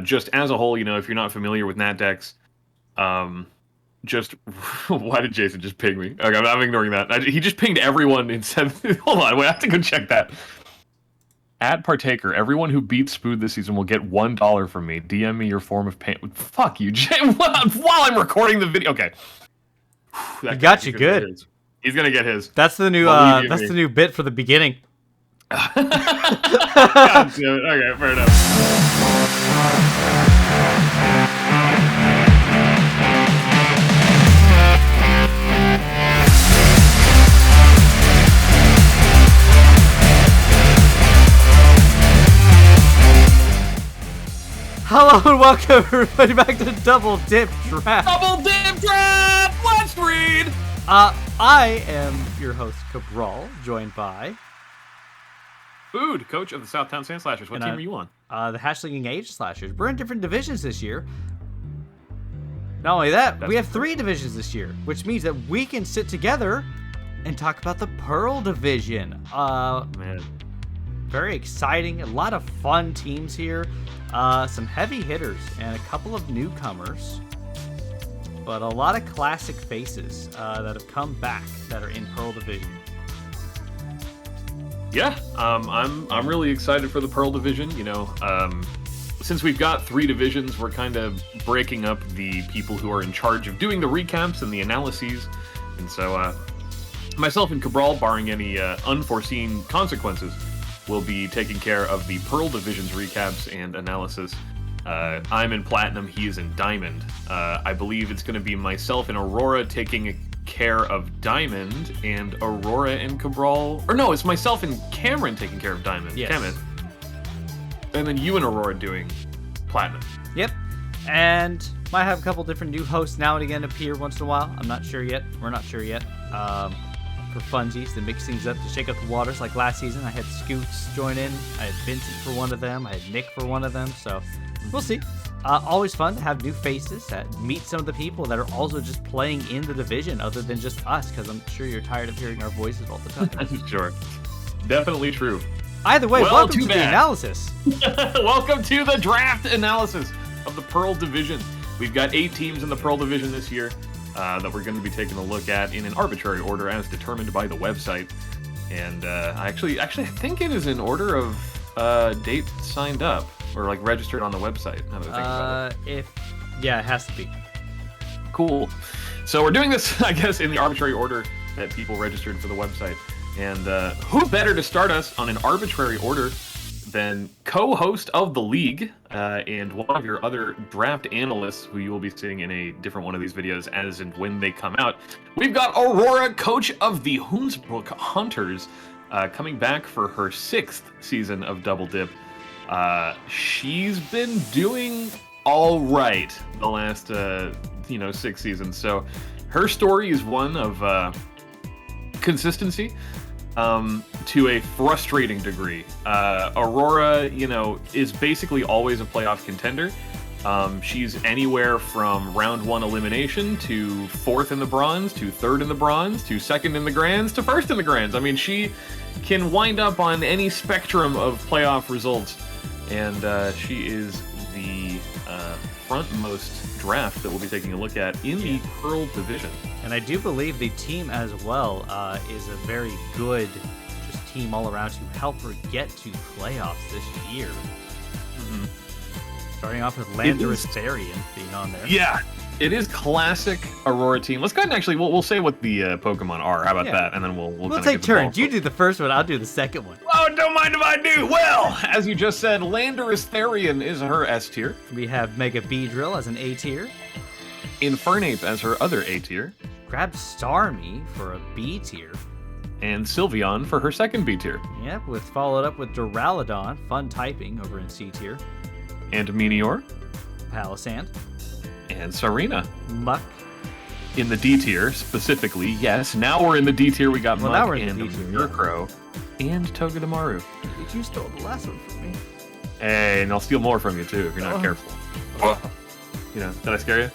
Just as a whole, if you're not familiar with Nat decks, just why did Jason just ping me? Okay, I'm ignoring that. He just pinged everyone and said, hold on, wait, I have to go check that. At Partaker, everyone who beats Spood this season will get $1 from me. DM me your form of payment. Fuck you, Jay. While I'm recording the video. Okay. He got you good. He's gonna get his. That's the new. That's the new bit for the beginning. God damn it. Okay, fair enough. Hello and welcome everybody back to the Double Dip Draft. Double Dip Draft! Let's read! I am your host, Cabral, joined by... Food, coach of the Southtown Sand Slashers. What team are you on? The Hatchling Engage Slashers. We're in different divisions this year. Not only that, we have 3 divisions this year, which means that we can sit together and talk about the Pearl Division. Man. Very exciting. A lot of fun teams here. Some heavy hitters and a couple of newcomers. But a lot of classic faces that have come back that are in Pearl Division. Yeah, I'm really excited for the Pearl Division. Since we've got 3 divisions, we're kind of breaking up the people who are in charge of doing the recaps and the analyses. And so myself and Cabral, barring any unforeseen consequences, will be taking care of the Pearl Division's recaps and analysis. I'm in Platinum, he is in Diamond. I believe it's going to be myself and Aurora taking care of Diamond, and Aurora and Cabral... Or no, it's myself and Cameron taking care of Diamond. Yes. Damn it. And then you and Aurora doing Platinum. Yep. And might have a couple different new hosts now and again appear once in a while. I'm not sure yet. We're not sure yet. For funsies to mix things up, to shake up the waters. Like last season, I had Scoots join in. I had Vincent for one of them. I had Nick for one of them. So we'll see. Always fun to have new faces, that meet some of the people that are also just playing in the division other than just us, because I'm sure you're tired of hearing our voices all the time. Sure. Definitely true. Either way, welcome to the analysis. Welcome to the draft analysis of the Pearl Division. We've got 8 teams in the Pearl Division this year that we're going to be taking a look at in an arbitrary order as determined by the website. And I think it is in order of date signed up or like registered on the website. Now that I think about it. Yeah, it has to be. Cool. So we're doing this, I guess, in the arbitrary order that people registered for the website. And who better to start us on an arbitrary order than co-host of the league and one of your other draft analysts who you will be seeing in a different one of these videos as and when they come out. We've got Aurora, coach of the Hoensbroek Haunters, coming back for her 6th season of Double Dip. She's been doing all right the last 6 seasons. So her story is one of consistency. To a frustrating degree. Aurora, is basically always a playoff contender. She's anywhere from round 1 elimination to 4th in the bronze, to 3rd in the bronze, to 2nd in the grands, to 1st in the grands. I mean, she can wind up on any spectrum of playoff results. And she is the frontmost draft that we'll be taking a look at in the Pearl Division. And I do believe the team as well is a very good just team all around to help her get to playoffs this year. Mm-hmm. Starting off with Landorus Therian being on there. Yeah, it is classic Aurora team. Let's go ahead and actually, we'll say what the Pokemon are. How about that? And then we'll take turns. You do the first one, I'll do the second one. Oh, don't mind if I do. Well, as you just said, Landorus Therian is her S tier. We have Mega Beedrill as an A tier. Infernape as her other A tier. Grab Starmie for a B tier. And Sylveon for her second B tier. Yep, with followed up with Duraludon, fun typing, over in C tier. And Meteor. Palisand. And Serena. Muck. In the D tier, specifically, yes. Now we're in the D tier. We got Muck now we're in and the D tier, Murkrow and Togedemaru. You stole the last one from me. Hey, and I'll steal more from you too if you're not careful. Did I scare you?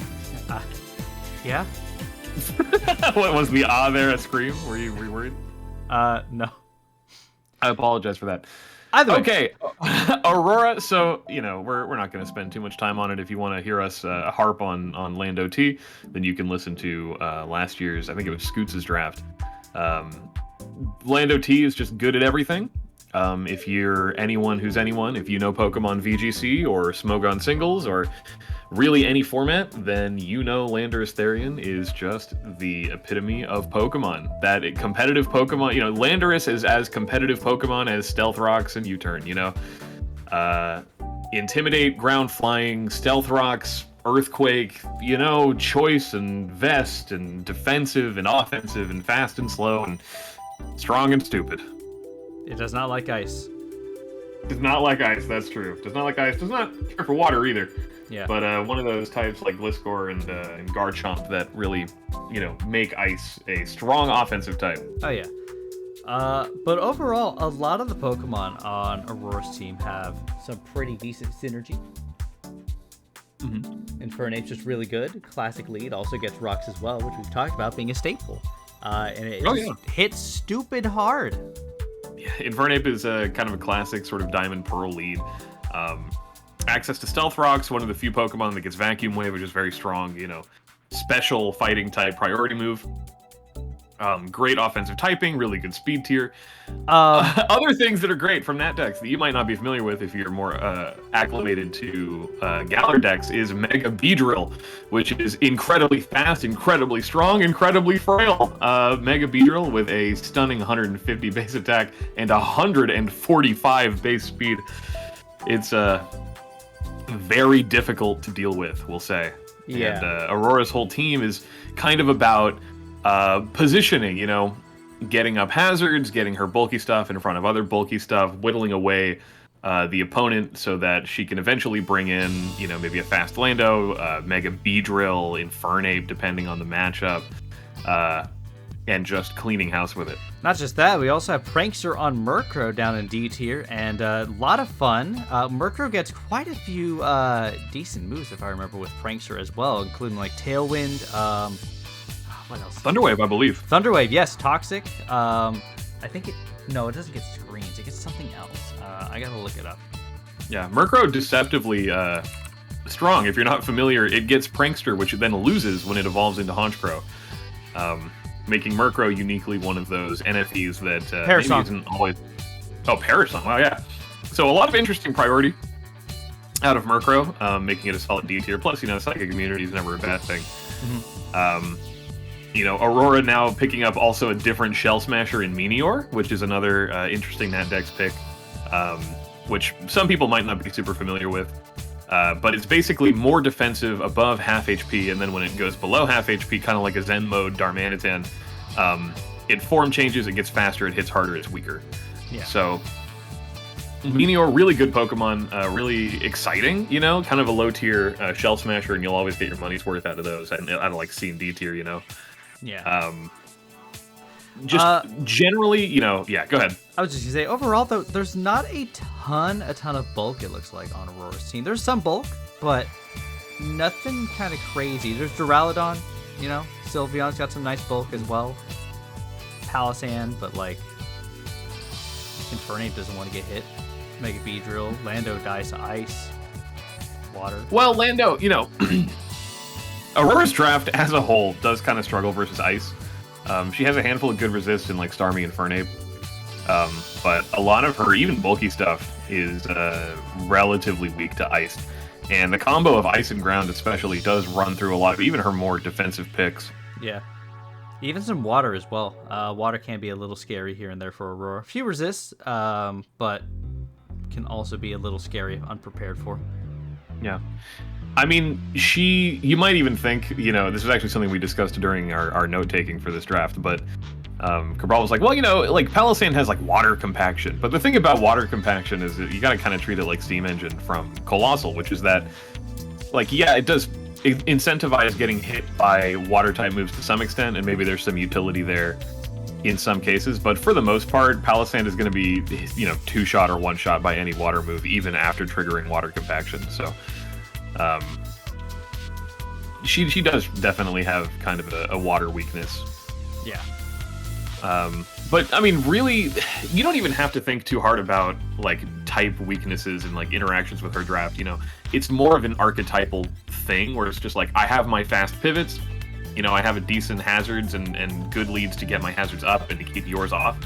Yeah. What was the there a scream? Were you worried? No. I apologize for that. Either way. Okay, Aurora. So we're not going to spend too much time on it. If you want to hear us harp on Lando T, then you can listen to last year's. I think it was Scoots' draft. Lando T is just good at everything. If you're anyone who's anyone, if you know Pokemon VGC or Smogon singles or really any format, then Landorus Therian is just the epitome of Pokemon. That competitive Pokemon, Landorus is as competitive Pokemon as Stealth Rocks and U-Turn, Intimidate, Ground Flying, Stealth Rocks, Earthquake, Choice and Vest and Defensive and Offensive and Fast and Slow and Strong and Stupid. It does not like ice. Does not like ice, that's true. Does not like ice, does not care for water either. Yeah. But one of those types like Gliscor and Garchomp that really, make ice a strong offensive type. Oh, yeah. But overall, a lot of the Pokemon on Aurora's team have some pretty decent synergy. Mm-hmm. Infernape's just really good. Classic lead also gets rocks as well, which we've talked about being a staple. And it hits stupid hard. Yeah, Infernape is kind of a classic sort of Diamond Pearl lead. Access to Stealth Rocks, one of the few Pokemon that gets Vacuum Wave, which is very strong, special fighting type priority move. Great offensive typing, really good speed tier. Other things that are great from that deck that you might not be familiar with if you're more acclimated to Galar decks is Mega Beedrill, which is incredibly fast, incredibly strong, incredibly frail. Mega Beedrill with a stunning 150 base attack and 145 base speed. It's very difficult to deal with, we'll say. Yeah. And Aurora's whole team is kind of about positioning, getting up hazards, getting her bulky stuff in front of other bulky stuff, whittling away the opponent so that she can eventually bring in, maybe a fast Lando, Mega Beedrill, Infernape, depending on the matchup, and just cleaning house with it. Not just that, we also have Prankster on Murkrow down in D tier, and a lot of fun. Murkrow gets quite a few decent moves, if I remember, with Prankster as well, including like Tailwind. What else? Thunderwave, I believe. Thunderwave, yes. Toxic. I think it doesn't get screens. It gets something else. I gotta look it up. Yeah, Murkrow deceptively strong. If you're not familiar, it gets Prankster, which it then loses when it evolves into Honchkrow. Making Murkrow uniquely one of those NFEs that maybe isn't always... Oh, Parasong, wow, yeah. So a lot of interesting priority out of Murkrow, making it a solid D tier. Plus, Psychic Immunity is never a bad thing. Mm-hmm. Aurora now picking up also a different Shell Smasher in Meteor, which is another interesting Nat Dex pick, which some people might not be super familiar with. But it's basically more defensive above half HP, and then when it goes below half HP, kind of like a Zen mode Darmanitan, it form changes, it gets faster, it hits harder, it's weaker. Yeah. So, Meteor, really good Pokemon, really exciting, kind of a low tier Shell Smasher, and you'll always get your money's worth out of those. I don't like C and D tier, Yeah. Just generally, yeah, go ahead. I was just gonna say, overall, though, there's not a ton of bulk, it looks like, on Aurora's team. There's some bulk, but nothing kind of crazy. There's Duraludon, Sylveon's got some nice bulk as well. Palisand, but, Infernape doesn't want to get hit. Mega Beedrill, Lando dies to ice, water. Well, Lando, Aurora's draft as a whole does kind of struggle versus ice. She has a handful of good resist in Starmie and Infernape, but a lot of her even bulky stuff is relatively weak to ice. And the combo of ice and ground especially does run through a lot of even her more defensive picks. Yeah. Even some water as well. Water can be a little scary here and there for Aurora. A few resists, but can also be a little scary if unprepared for. Yeah. I mean, you might even think, this is actually something we discussed during our note-taking for this draft, but Cabral was like, well, Palisand has, water compaction. But the thing about water compaction is that you gotta kind of treat it like Steam Engine from Colossal, which is that, it does incentivize getting hit by water-type moves to some extent, and maybe there's some utility there in some cases, but for the most part, Palisand is going to be, two-shot or one-shot by any water move, even after triggering water compaction, so... She does definitely have kind of a water weakness. Yeah. But I mean, really, you don't even have to think too hard about like type weaknesses and like interactions with her draft. It's more of an archetypal thing where it's just like, I have my fast pivots. I have a decent hazards and good leads to get my hazards up and to keep yours off.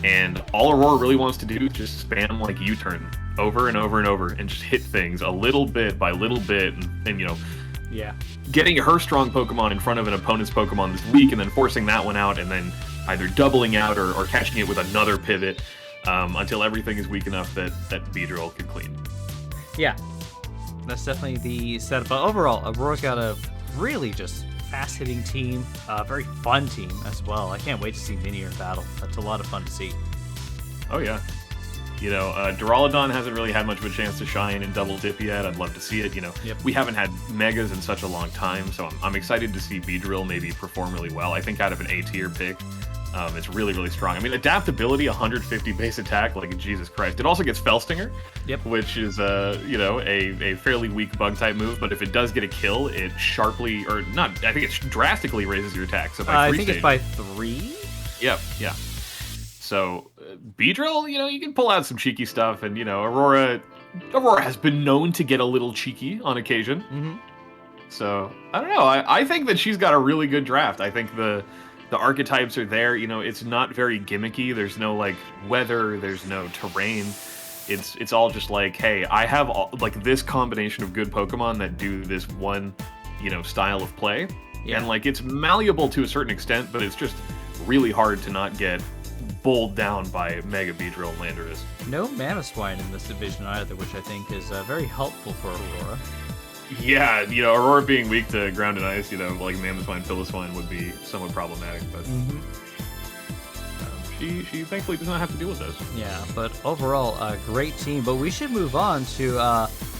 And all Aurora really wants to do is just spam like U-turn over and over and over and just hit things a little bit by little bit and getting her strong Pokemon in front of an opponent's Pokemon that's weak and then forcing that one out and then either doubling out or catching it with another pivot until everything is weak enough that Beedrill can clean. Yeah, that's definitely the setup. But overall, Aurora's got a really just fast-hitting team, very fun team as well. I can't wait to see Minior in battle. That's a lot of fun to see. Oh yeah. Duraludon hasn't really had much of a chance to shine in Double Dip yet. I'd love to see it. Yep. We haven't had Megas in such a long time, so I'm excited to see Beedrill maybe perform really well. I think out of an A-tier pick, it's really, really strong. I mean, adaptability, 150 base attack, like Jesus Christ. It also gets Fellstinger, which is a fairly weak bug-type move, but if it does get a kill, it sharply, or not, I think it drastically raises your attack. So by 3 I think it's by 3? Yep, yeah. So, Beedrill, you can pull out some cheeky stuff, and, Aurora has been known to get a little cheeky on occasion. Mm-hmm. So, I don't know. I think that she's got a really good draft. I think the archetypes are there. It's not very gimmicky. There's no, like, weather. There's no terrain. It's all just like, hey, I have, this combination of good Pokemon that do this one, style of play. Yeah. And, like, it's malleable to a certain extent, but it's just really hard to not get bowled down by Mega Beedrill and Landorus. No Mamoswine in this division either, which I think is very helpful for Aurora. Yeah, Aurora being weak to ground and ice, like Mamoswine, Piloswine would be somewhat problematic, but she thankfully does not have to deal with those. Yeah, but overall, a great team. But we should move on to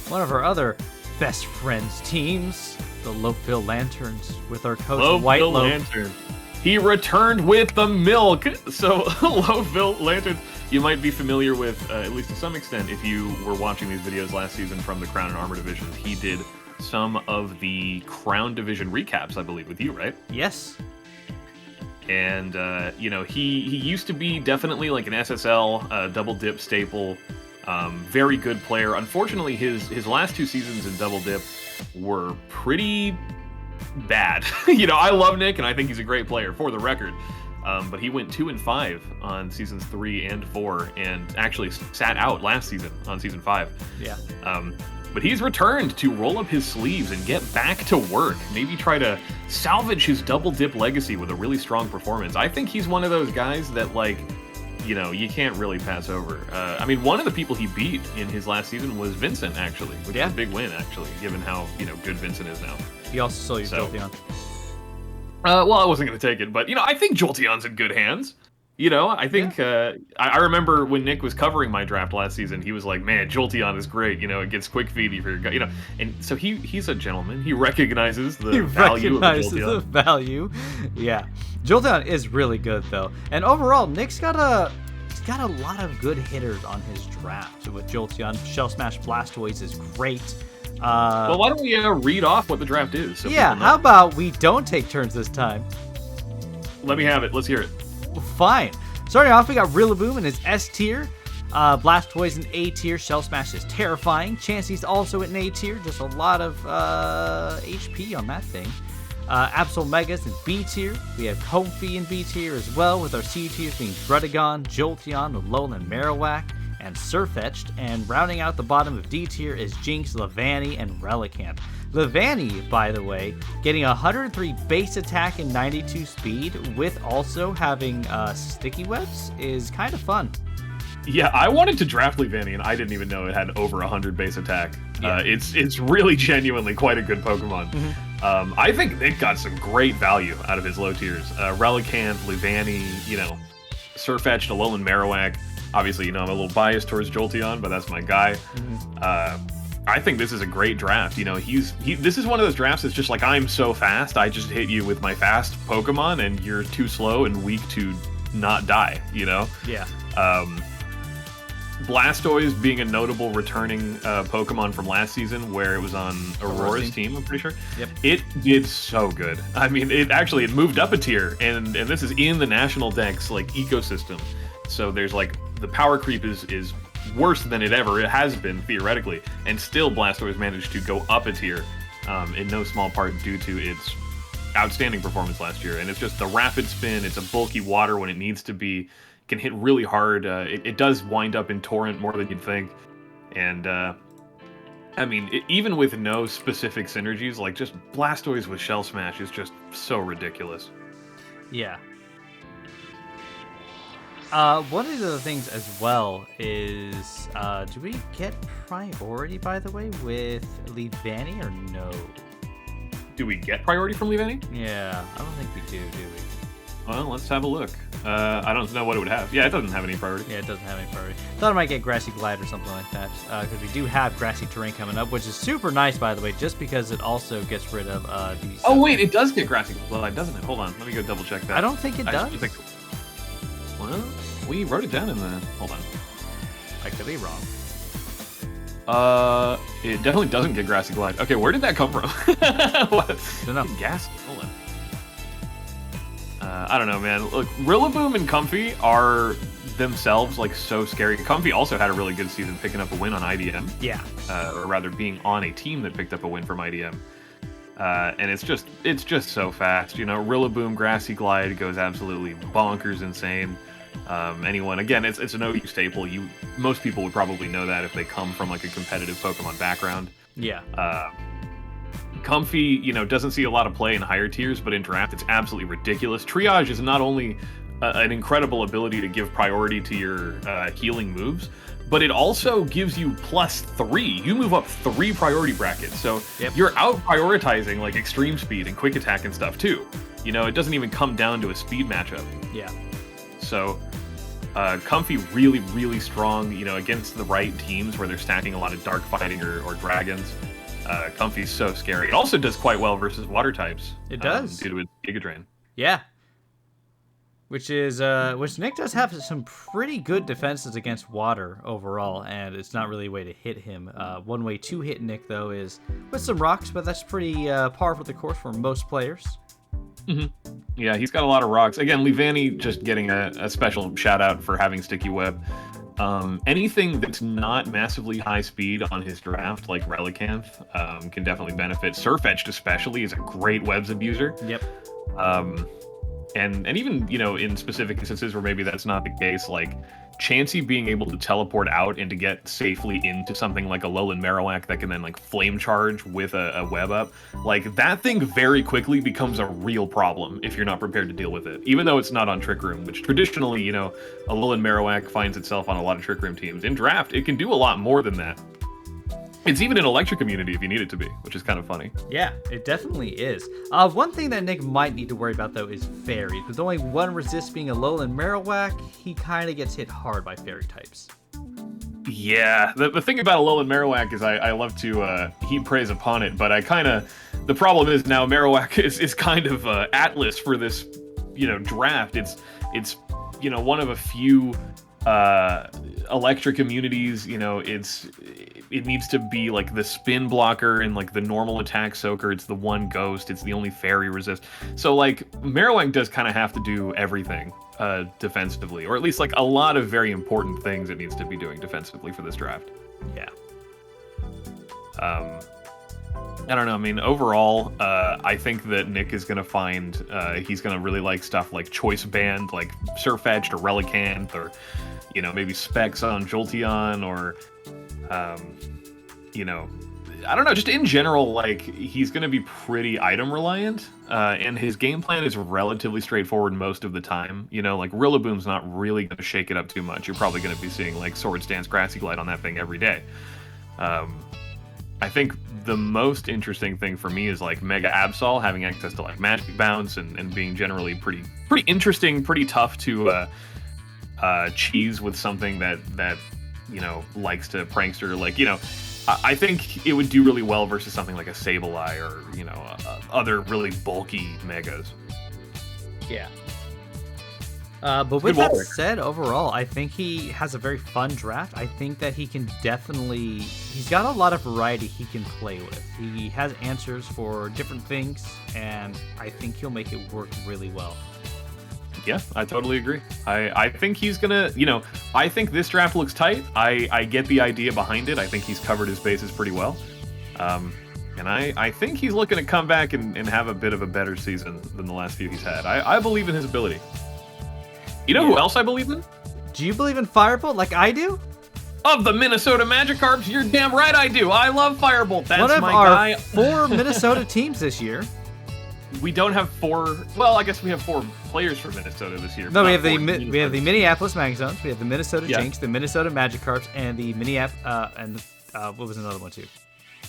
one of our other best friends teams, the Loafville Lanturns, with our coach White Loaf. Lantern. He returned with the milk. So Loafville Lanturns, you might be familiar with, at least to some extent, if you were watching these videos last season from the Crown and Armor divisions. He did some of the Crown division recaps, I believe, with you, right? Yes. And, he used to be definitely like an SSL Double Dip staple. Very good player. Unfortunately, his last 2 seasons in Double Dip were pretty bad. I love Nick, and I think he's a great player, for the record. But he went 2-5 on seasons 3 and 4, and actually sat out last season on season 5. Yeah. But he's returned to roll up his sleeves and get back to work. Maybe try to salvage his Double Dip legacy with a really strong performance. I think he's one of those guys that, like, you can't really pass over. I mean, one of the people he beat in his last season was Vincent, actually, which is a big win, actually, given how, good Vincent is now. He also stole your Jolteon. Well, I wasn't going to take it, but, I think Jolteon's in good hands. I think, I remember when Nick was covering my draft last season, he was like, man, Jolteon is great, it gets quick feed for your guy, and so he's a gentleman. He recognizes the value of Jolteon. The value. Yeah. Jolteon is really good, though. And overall, Nick's got a lot of good hitters on his draft with Jolteon. Shell Smash Blastoise is great. Well, why don't we read off what the draft is? So how about we don't take turns this time? Let me have it. Let's hear it. Fine. Starting off, we got Rillaboom in his S tier. Blastoise in A tier. Shell Smash is terrifying. Chansey's also in A tier. Just a lot of HP on that thing. Absol Megas in B tier. We have Comfey in B tier as well, with our C tiers being Druddigon, Jolteon, Alolan Marowak, and Sirfetch'd. And rounding out the bottom of D tier is Jinx, Levani, and Relicanth. Levani, by the way, getting 103 base attack and 92 speed, with also having sticky webs, is kind of fun. Yeah, I wanted to draft Levani, and I didn't even know it had over 100 base attack. Yeah. It's really genuinely quite a good Pokemon. Mm-hmm. I think Nick got some great value out of his low tiers. Relicanth, Levani, Sirfetch'd, Alolan Marowak. Obviously, I'm a little biased towards Jolteon, but that's my guy. Mm-hmm. I think this is a great draft. This is one of those drafts that's just like, I'm so fast, I just hit you with my fast Pokemon, and you're too slow and weak to not die, Yeah. Blastoise being a notable returning Pokemon from last season, where it was on Aurora's team, I'm pretty sure. Yep. It did so good. I mean, it moved up a tier, and this is in the National Dex like ecosystem. So there's like the power creep is worse than it has been theoretically, and still Blastoise managed to go up a tier, in no small part due to its outstanding performance last year. And it's just the rapid spin. It's a bulky water when it needs to be. Can hit really hard. It does wind up in Torrent more than you'd think. And, I mean, even with no specific synergies, like, just Blastoise with Shell Smash is just so ridiculous. Yeah. One of the things as well is, do we get priority, by the way, with Leavanny or no? Do we get priority from Leavanny? Yeah, I don't think we do we? Well, let's have a look. I don't know what it would have. Yeah, it doesn't have any priority. Yeah, it doesn't have any priority. Thought I might get Grassy Glide or something like that, because we do have Grassy Terrain coming up, which is super nice, by the way, just because it also gets rid of these... Oh, wait, it does get Grassy Glide, doesn't it? Hold on, let me go double check that. I don't think it does. Well, we wrote it down in the... Hold on. I could be wrong. It definitely doesn't get Grassy Glide. Okay, where did that come from? What? Don't know. Gas? Hold on. I don't know, man. Look, Rillaboom and Comfey are themselves like so scary. Comfey also had a really good season picking up a win on IDM. Yeah. Or rather being on a team that picked up a win from IDM. And it's just so fast. You know, Rillaboom, Grassy Glide goes absolutely bonkers insane. Anyone, again, it's an OU staple. Most people would probably know that if they come from like a competitive Pokemon background. Yeah. Comfey, you know, doesn't see a lot of play in higher tiers, but in draft, it's absolutely ridiculous. Triage is not only an incredible ability to give priority to your healing moves, but it also gives you +3. You move up 3 priority brackets, so you're out prioritizing like extreme speed and quick attack and stuff too. You know, it doesn't even come down to a speed matchup. Yeah. So, Comfey really, really strong, you know, against the right teams where they're stacking a lot of dark fighting or dragons. Comfey's so scary. It also does quite well versus water types. It does. Due to its Giga Drain. Yeah. Which Nick does have some pretty good defenses against water overall, and it's not really a way to hit him. One way to hit Nick, though, is with some rocks, but that's pretty par for the course for most players. Mm-hmm. Yeah, he's got a lot of rocks. Again, Leavanny just getting a special shout out for having Sticky Web. Anything that's not massively high speed on his draft, like Relicanth, can definitely benefit. Surfetched especially is a great webs abuser. Yep. And even, you know, in specific instances where maybe that's not the case, like Chansey being able to teleport out and to get safely into something like a Alolan Marowak that can then like flame charge with a web up, like that thing very quickly becomes a real problem if you're not prepared to deal with it. Even though it's not on Trick Room, which traditionally, you know, Alolan Marowak finds itself on a lot of Trick Room teams. In draft, it can do a lot more than that. It's even an electric immunity if you need it to be, which is kind of funny. Yeah, it definitely is. One thing that Nick might need to worry about, though, is fairies. With only one resist being a Alolan Marowak, he kind of gets hit hard by fairy types. Yeah, the thing about Alolan Marowak is I love to heap praise upon it, but the problem is now Marowak is kind of Atlas for this, you know, draft. It's you know, one of a few electric immunities. You know, it needs to be like the spin blocker and like the normal attack soaker. It's the one ghost. It's the only fairy resist. So like Marowak does kind of have to do everything defensively, or at least like a lot of very important things it needs to be doing defensively for this draft. Yeah. I don't know. I mean, overall, I think that Nick is going to find he's going to really like stuff like Choice Band, like Surfetched or Relicanth, or, you know, maybe Specs on Jolteon, or, you know, I don't know. Just in general, like, he's going to be pretty item reliant, and his game plan is relatively straightforward most of the time. You know, like, Rillaboom's not really going to shake it up too much. You're probably going to be seeing, like, Swords Dance, Grassy Glide on that thing every day. I think the most interesting thing for me is like Mega Absol having access to like Magic Bounce and being generally pretty interesting, pretty tough to cheese with something that you know likes to prankster. Like, you know, I think it would do really well versus something like a Sableye or, you know, other really bulky Megas. Yeah. But with Good that water. said, overall, I think he has a very fun draft. I think that he can definitely... He's got a lot of variety he can play with. He has answers for different things, and I think he'll make it work really well. Yeah, I totally agree. I think he's gonna, I think this draft looks tight. I get the idea behind it. I think he's covered his bases pretty well. And I think he's looking to come back and have a bit of a better season than the last few he's had. I believe in his ability. You know who else I believe in? Do you believe in Firebolt like I do? Of the Minnesota Magikarps, you're damn right I do. I love Firebolt. That's One of my our guy. 4 Minnesota teams this year. We don't have 4. Well, I guess we have 4 players for Minnesota this year. No, but we not have the 4 we have the Minneapolis Magnezones, we have the Minnesota Yeah. Jinx, the Minnesota Magikarps, and the what was another one too?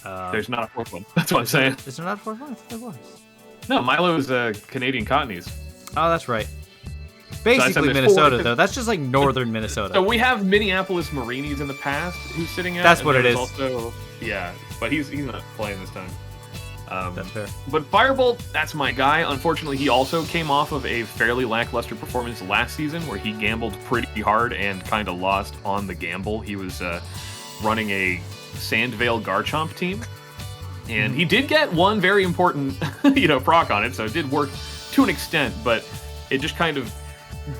There's not a 4th one. That's what I'm saying. Is there not a 4th one? I thought there was. No, Milo is Canadian Cottonies. Oh, that's right. I said Basically there's Minnesota 4. though. That's just like northern Minnesota. So we have Minneapolis Marinis in the past who's sitting at. That's and what it there's is. Also, yeah, but he's not playing this time. That's fair. But Firebolt, that's my guy. Unfortunately, he also came off of a fairly lackluster performance last season where he gambled pretty hard and kind of lost on the gamble. He was running a Sandvale Garchomp team, and he did get one very important, proc on it, so it did work to an extent, but it just kind of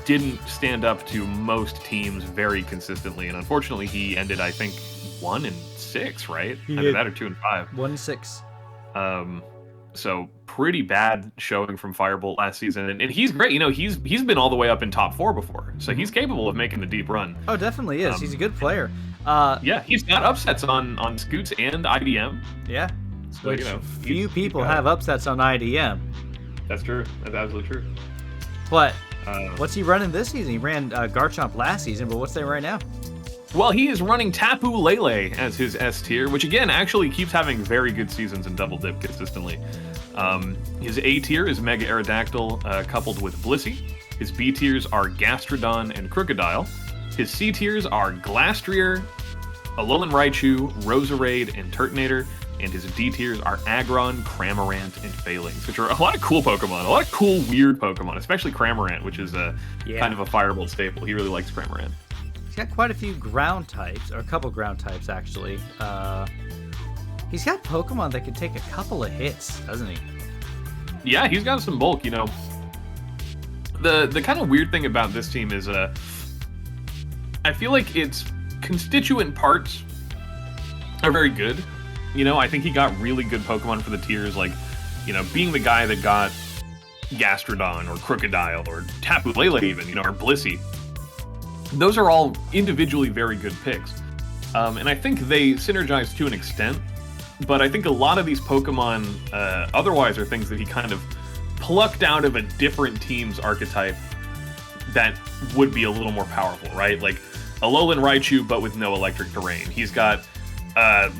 didn't stand up to most teams very consistently, and unfortunately, he ended, I think, 1-6, right? He Either did. that or 2-5. 1-6. So pretty bad showing from Firebolt last season, and he's great. He's been all the way up in top 4 before, so he's capable of making the deep run. Oh, definitely is. He's a good player. Yeah, he's got upsets on Scoots and IDM. Yeah. So, Which few he's people got it. have upsets on IDM. That's true. That's absolutely true. But what's he running this season? He ran Garchomp last season, but what's there right now? Well, he is running Tapu Lele as his S tier, which again actually keeps having very good seasons in Double Dip consistently. His A tier is Mega Aerodactyl coupled with Blissey. His B tiers are Gastrodon and Crocodile. His C tiers are Glastrier, Alolan Raichu, Roserade, and Turtonator. And his D tiers are Aggron, Cramorant, and Phalanx, which are a lot of cool Pokemon, a lot of cool, weird Pokemon, especially Cramorant, which is kind of a Firebolt staple. He really likes Cramorant. He's got quite a few ground types, or a couple ground types, actually. He's got Pokemon that can take a couple of hits, doesn't he? Yeah, he's got some bulk, The kind of weird thing about this team is I feel like its constituent parts are very good. I think he got really good Pokemon for the tiers, like, being the guy that got Gastrodon or Crocodile or Tapu Lele even, or Blissey. Those are all individually very good picks. And I think they synergize to an extent, but I think a lot of these Pokemon otherwise are things that he kind of plucked out of a different team's archetype that would be a little more powerful, right? Like Alolan Raichu, but with no electric terrain. He's got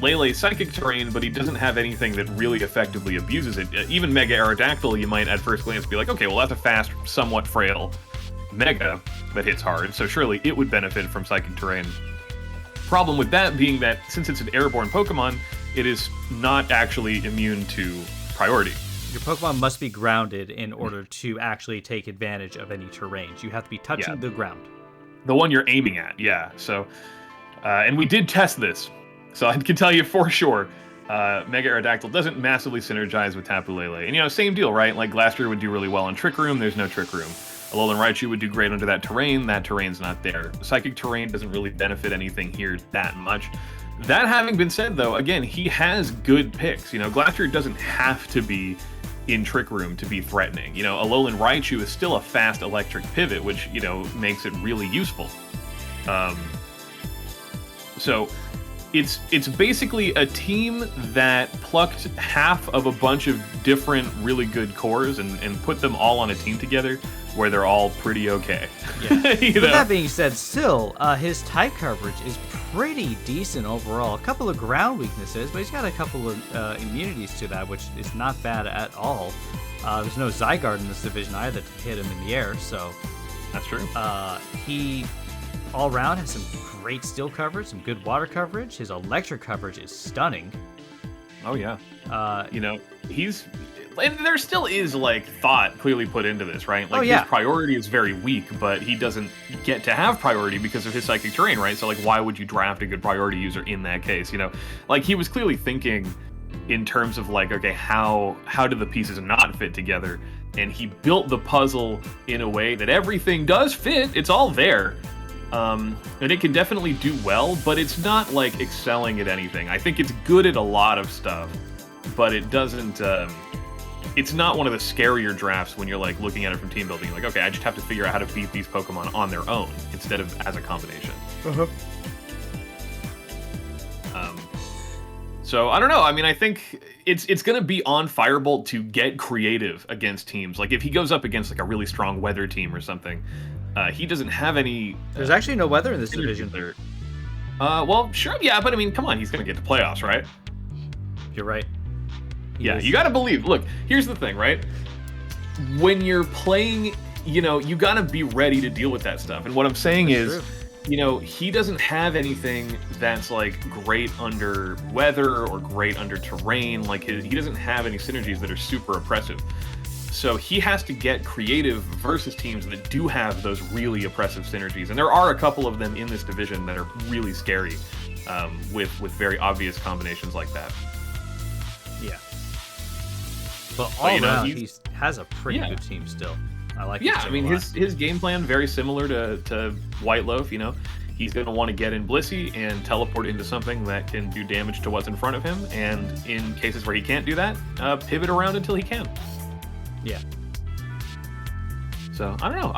Lele Psychic Terrain, but he doesn't have anything that really effectively abuses it. Even Mega Aerodactyl, you might at first glance be like, okay, well that's a fast, somewhat frail Mega that hits hard, so surely it would benefit from Psychic Terrain. Problem with that being that since it's an airborne Pokemon, it is not actually immune to priority. Your Pokemon must be grounded in order to actually take advantage of any terrains. You have to be touching the ground. The one you're aiming at, yeah. So, and we did test this, so I can tell you for sure, Mega Aerodactyl doesn't massively synergize with Tapu Lele. And same deal, right? Like Glastrier would do really well on Trick Room, there's no Trick Room. Alolan Raichu would do great under that terrain's not there. Psychic Terrain doesn't really benefit anything here that much. That having been said, though, again, he has good picks. Glastrier doesn't have to be in Trick Room to be threatening. Alolan Raichu is still a fast electric pivot, which, makes it really useful. So it's basically a team that plucked half of a bunch of different really good cores and put them all on a team together where they're all pretty okay. Yeah. With that being said, still, his type coverage is pretty decent overall. A couple of ground weaknesses, but he's got a couple of immunities to that, which is not bad at all. There's no Zygarde in this division either to hit him in the air, so... That's true. He, all around, has some great steel coverage, some good water coverage. His electric coverage is stunning. Oh, yeah. He's... and there still is like thought clearly put into this, right? Like yeah. his priority is very weak, but he doesn't get to have priority because of his psychic terrain, right? So like, why would you draft a good priority user in that case? You know, like he was clearly thinking in terms of like, okay, how do the pieces not fit together? And he built the puzzle in a way that everything does fit. It's all there. And it can definitely do well, but it's not like excelling at anything. I think it's good at a lot of stuff, but it doesn't. It's not one of the scarier drafts when you're like looking at it from team building. Like, okay, I just have to figure out how to beat these Pokemon on their own instead of as a combination. So I don't know. I mean, I think it's going to be on Firebolt to get creative against teams. Like if he goes up against like a really strong weather team or something, he doesn't have any. There's actually no weather in this division. There. Well, sure, yeah, but I mean, come on, he's going to get to playoffs, right? You're right. Yeah, you got to believe. Look, here's the thing, right? When you're playing, you know, you got to be ready to deal with that stuff. And what I'm saying is, you know, he doesn't have anything that's like great under weather or great under terrain. Like he doesn't have any synergies that are super oppressive. So he has to get creative versus teams that do have those really oppressive synergies. And there are a couple of them in this division that are really scary with very obvious combinations like that. Yeah. But all around, he has a pretty good team still. I like. Yeah, I mean his game plan very similar to White Loaf. You know, he's going to want to get in Blissey and teleport into something that can do damage to what's in front of him, and in cases where he can't do that, pivot around until he can. Yeah. So I don't know.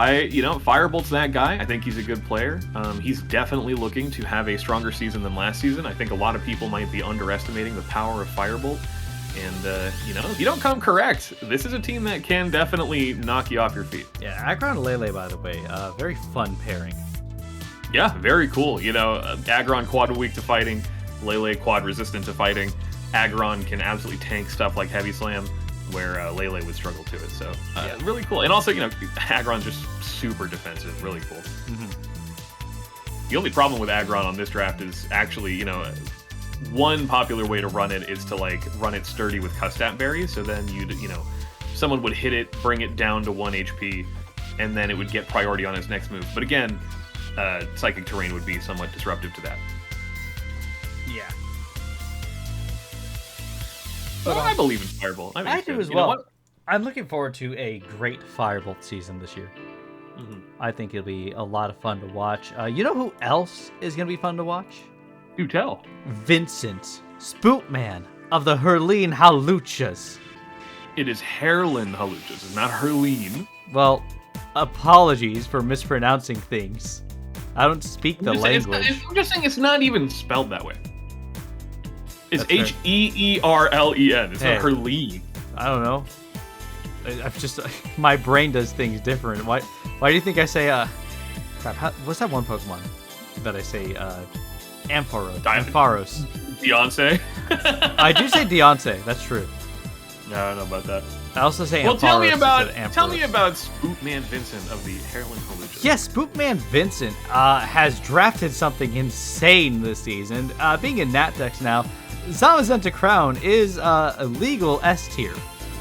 Firebolt's that guy. I think he's a good player. He's definitely looking to have a stronger season than last season. I think a lot of people might be underestimating the power of Firebolt. And, if you don't come correct, this is a team that can definitely knock you off your feet. Yeah, Aggron and Lele, by the way, very fun pairing. Yeah, very cool. You know, Aggron quad weak to fighting, Lele quad resistant to fighting. Aggron can absolutely tank stuff like Heavy Slam, where Lele would struggle to it. So, really cool. And also, Aggron's just super defensive. Really cool. Mm-hmm. The only problem with Aggron on this draft is actually, one popular way to run it is to run it sturdy with Custat Berries. So then someone would hit it, bring it down to 1 HP, and then it would get priority on its next move. But again, Psychic Terrain would be somewhat disruptive to that. Yeah. But I believe in Firebolt. I do as well. I'm looking forward to a great Firebolt season this year. Mm-hmm. I think it'll be a lot of fun to watch. You know who else is going to be fun to watch? Do tell. Vincent, Spookman of the Heerlen Hawluchas. It is Heerlen Hawluchas. It's not Heerlen. Well, apologies for mispronouncing things. I don't speak the language. I'm just saying it's not even spelled that way. It's Heerlen. It's not Heerlen. I don't know. I've just my brain does things different. Why do you think I say what's that one Pokemon that I say Ampharos. Deontay? I do say Deontay, that's true. No, I don't know about that. I also say Ampharos. Well, tell me about Spookman Vincent of the Heerlen Hawluchas. Yes, Spookman Vincent has drafted something insane this season. Being in Natdex now, Zamazenta Crown is a legal S tier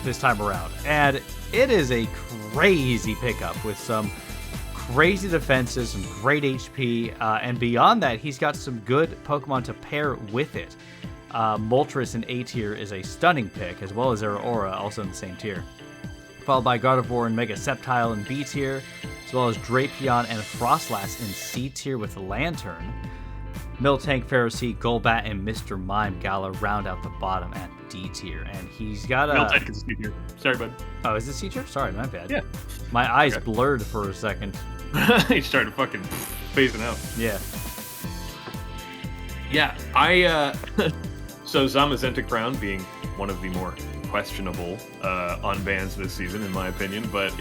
this time around. And it is a crazy pickup with some crazy defenses, some great HP, and beyond that, he's got some good Pokemon to pair with it. Moltres in A tier is a stunning pick, as well as Aurora, also in the same tier. Followed by Gardevoir and Mega Sceptile in B tier, as well as Drapion and Frostlass in C tier with Lantern. Miltank, Ferroseed, Golbat, and Mr. Mime Gala round out the bottom at D tier, and he's got a... Miltank is C tier. Sorry, bud. Oh, is it C tier? Sorry, my bad. Yeah. My eyes blurred for a second. He started fucking phasing out. Yeah. Yeah, so Zamazenta Crown being one of the more questionable unbans this season, in my opinion, but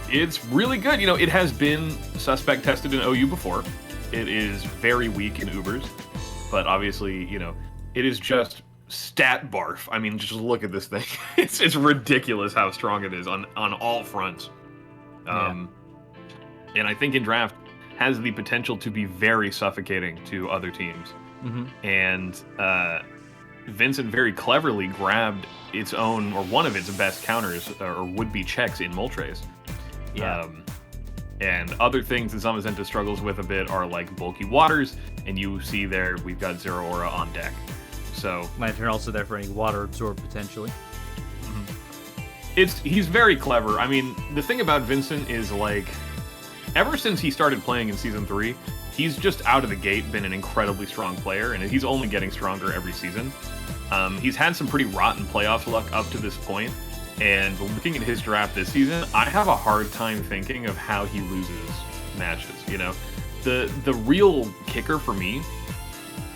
it's really good. It has been suspect tested in OU before. It is very weak in Ubers, but obviously, it is just stat barf. I mean, just look at this thing. It's ridiculous how strong it is on all fronts. And I think in draft has the potential to be very suffocating to other teams. Mm-hmm. And Vincent very cleverly grabbed its own, or one of its best counters, or would-be checks in Moltres. Yeah. And other things that Zamazenta struggles with a bit are like bulky waters, and you see there we've got Zero Aura on deck. So Lantern also there for any water absorb potentially. he's very clever. I mean, the thing about Vincent is like, ever since he started playing in Season 3, he's just out of the gate been an incredibly strong player, and he's only getting stronger every season. He's had some pretty rotten playoff luck up to this point, and looking at his draft this season, I have a hard time thinking of how he loses matches, you know? The real kicker for me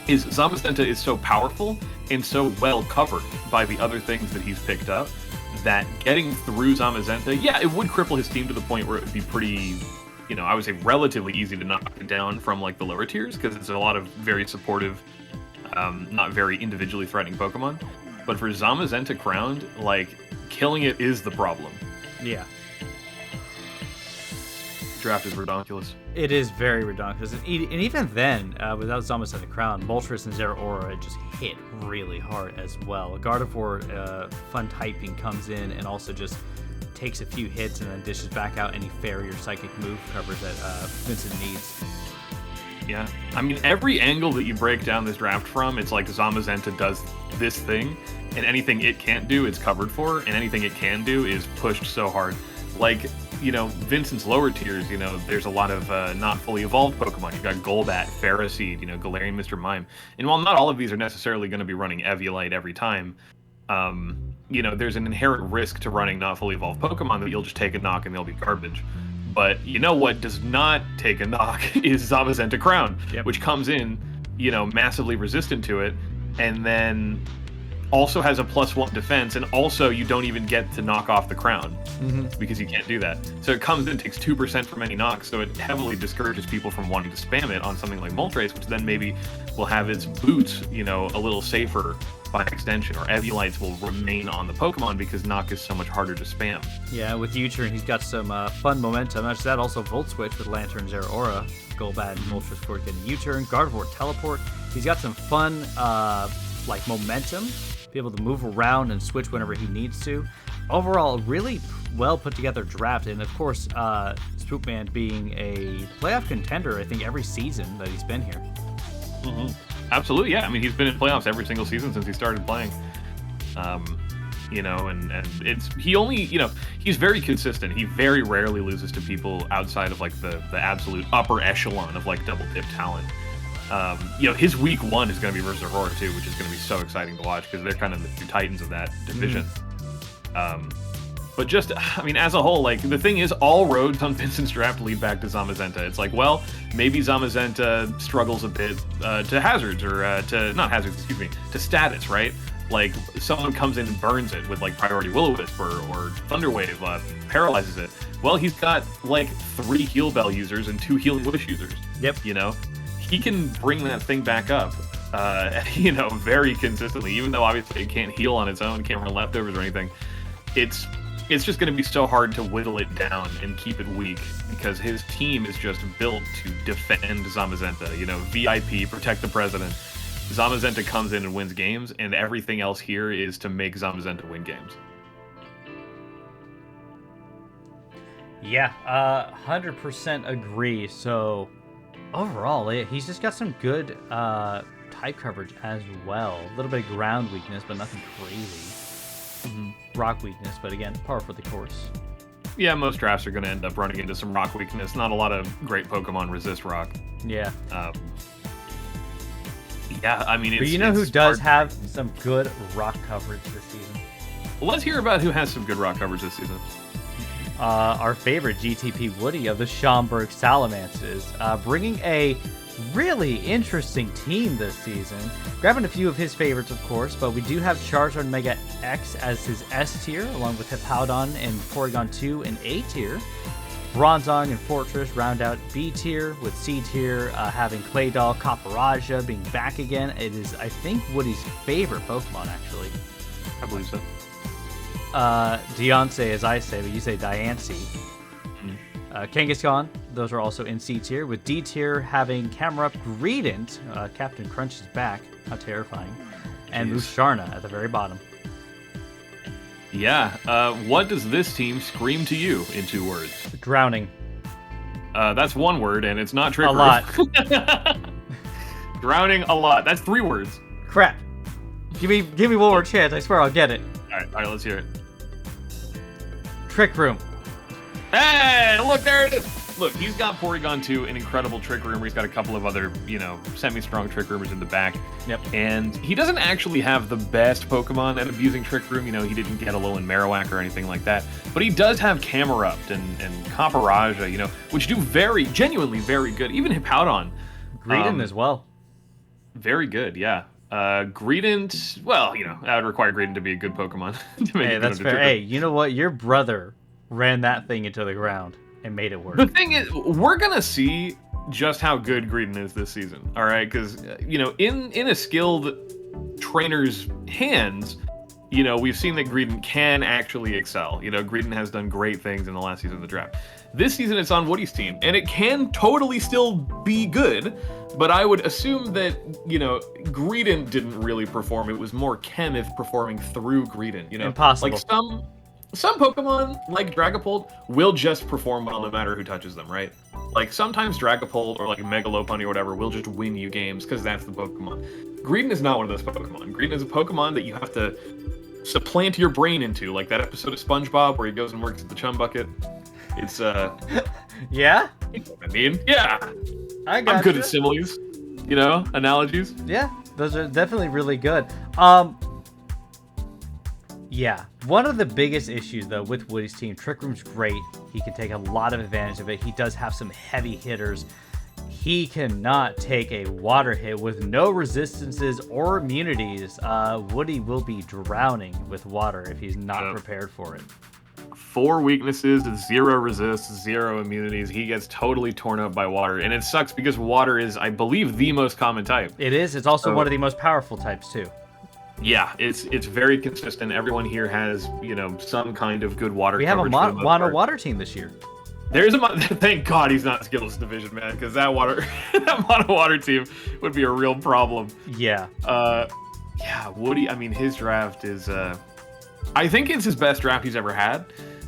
is Zamazenta is so powerful and so well covered by the other things that he's picked up that getting through Zamazenta, yeah, it would cripple his team to the point where it would be pretty, you know, I would say relatively easy to knock it down from like the lower tiers, because it's a lot of very supportive, not very individually threatening Pokemon. But for Zamazenta Crowned, like, killing it is the problem. Yeah. Draft is redonkulous. It is very redonkulous. And even then, without Zamazenta Crown, Moltres and Zero Aura just hit really hard as well. Gardevoir fun typing comes in and also just takes a few hits and then dishes back out any fairy or psychic move coverage that Vincent needs. Yeah, I mean, every angle that you break down this draft from, it's like Zamazenta does this thing, and anything it can't do, it's covered for, and anything it can do is pushed so hard. Like, you know, Vincent's lower tiers, you know, there's a lot of not fully evolved Pokemon. You've got Golbat, Ferroseed, you know, Galarian Mr. Mime. And while not all of these are necessarily going to be running Eviolite every time, you know, there's an inherent risk to running not fully evolved Pokemon that you'll just take a knock and they'll be garbage. But you know what does not take a knock is Zamazenta Crown, which comes in, you know, massively resistant to it, and then also has a +1 defense, and also you don't even get to knock off the crown because you can't do that. So it comes in, takes 2% from any knock, so it heavily discourages people from wanting to spam it on something like Moltres, which then maybe will have its boots, you know, a little safer by extension, or Eviolites will remain on the Pokemon because knock is so much harder to spam. Yeah, with U-Turn, he's got some fun momentum. After that, also Volt Switch with Lantern, Zero Aura, Golbat, and Moltres for getting U-Turn, Gardevoir, Teleport. He's got some fun, like, momentum, be able to move around and switch whenever he needs to. Overall, really well put together draft, and of course, Spookman being a playoff contender, I think, every season that he's been here. Absolutely, yeah. I mean, he's been in playoffs every single season since he started playing. You know, and it's he only, you know, he's very consistent. He very rarely loses to people outside of like the absolute upper echelon of like double dip talent. You know, his week 1 is going to be versus Aurora too, which is going to be so exciting to watch because they're kind of the two titans of that division. But just, I mean, as a whole, like, the thing is, all roads on Vincent's draft lead back to Zamazenta. It's like, well, maybe Zamazenta struggles a bit to hazards, or not hazards, excuse me, to status, right? Like, someone comes in and burns it with, like, Priority Will-O-Wisp or Thunderwave, paralyzes it. Well, he's got, like, 3 Heal Bell users and 2 Healing Wish users. Yep. You know? He can bring that thing back up, you know, very consistently, even though obviously it can't heal on its own, can't run leftovers or anything. It's just going to be so hard to whittle it down and keep it weak because his team is just built to defend Zamazenta. You know, VIP, protect the president. Zamazenta comes in and wins games, and everything else here is to make Zamazenta win games. Yeah, 100% agree. So overall, he's just got some good type coverage as well. A little bit of ground weakness, but nothing crazy. Rock weakness, but again, par for the course. Yeah, most drafts are going to end up running into some rock weakness. Not a lot of great Pokemon resist rock. Yeah. Yeah, I mean, but you know who does have some good rock coverage this season? Well, let's hear about who has some good rock coverage this season. Our favorite GTP Woody of the Schaumburg Salamences, bringing a really interesting team this season. Grabbing a few of his favorites, of course, but we do have Charizard Mega X as his S tier, along with Hippowdon and Porygon 2 in A tier. Bronzong and Fortress round out B tier, with C tier having Claydol, Copperajah being back again. It is, I think, Woody's favorite Pokemon, actually. I believe so. Deontay, as I say, but you say Diancie. Kangaskhan, those are also in C tier, with D tier having Camerupt Greedent, Captain Crunch is back, how terrifying. and Jeez. Musharna at the very bottom. Yeah. What does this team scream to you in 2 words? Drowning. That's 1 word, and it's not Trick A Room. lot. Drowning a lot. That's 3 words. Crap. Give me one more chance. I swear I'll get it. All right, let's hear it. Trick Room. Hey, look, there it is. Look, he's got Porygon 2, an incredible Trick Room. He's got a couple of other, semi-strong Trick Roomers in the back. Yep. And he doesn't actually have the best Pokemon at abusing Trick Room. He didn't get a Alolan Marowak or anything like that. But he does have Camerupt and Copperajah, which do genuinely very good. Even Hippowdon. Greedent as well. Very good, yeah. Greedent, well, I would require Greedent to be a good Pokemon. To make Hey, it that's good under fair. Trick Room. Hey, you know what? Your brother ran that thing into the ground and made it work. The thing is, we're gonna see just how good Greedent is this season, all right? Because in a skilled trainer's hands, we've seen that Greedent can actually excel. Greedent has done great things in the last season of the draft. This season, it's on Woody's team, and it can totally still be good. But I would assume that Greedent didn't really perform. It was more Kenneth performing through Greedent. Impossible. Like some Pokemon, like Dragapult, will just perform well no matter who touches them, right? Like, sometimes Dragapult or, like, Megalopunny or whatever will just win you games, because that's the Pokemon. Greedent is not one of those Pokemon. Greedent is a Pokemon that you have to supplant your brain into, like that episode of SpongeBob where he goes and works at the Chum Bucket. It's, Yeah? you know what I mean? Yeah! I got I'm good at similes, analogies. Yeah, those are definitely really good. Yeah, one of the biggest issues, though, with Woody's team, Trick Room's great. He can take a lot of advantage of it. He does have some heavy hitters. He cannot take a water hit with no resistances or immunities. Woody will be drowning with water if he's not prepared for it. 4 weaknesses, 0 resists, 0 immunities. He gets totally torn up by water. And it sucks because water is, I believe, the most common type. It is. It's also one of the most powerful types, too. Yeah, it's very consistent. Everyone here has, some kind of good water We have a coverage. mono water team this year. There's thank God he's not skillless division, man, because that mono water team would be a real problem. Yeah. Yeah, Woody, his draft is, I think it's his best draft he's ever had,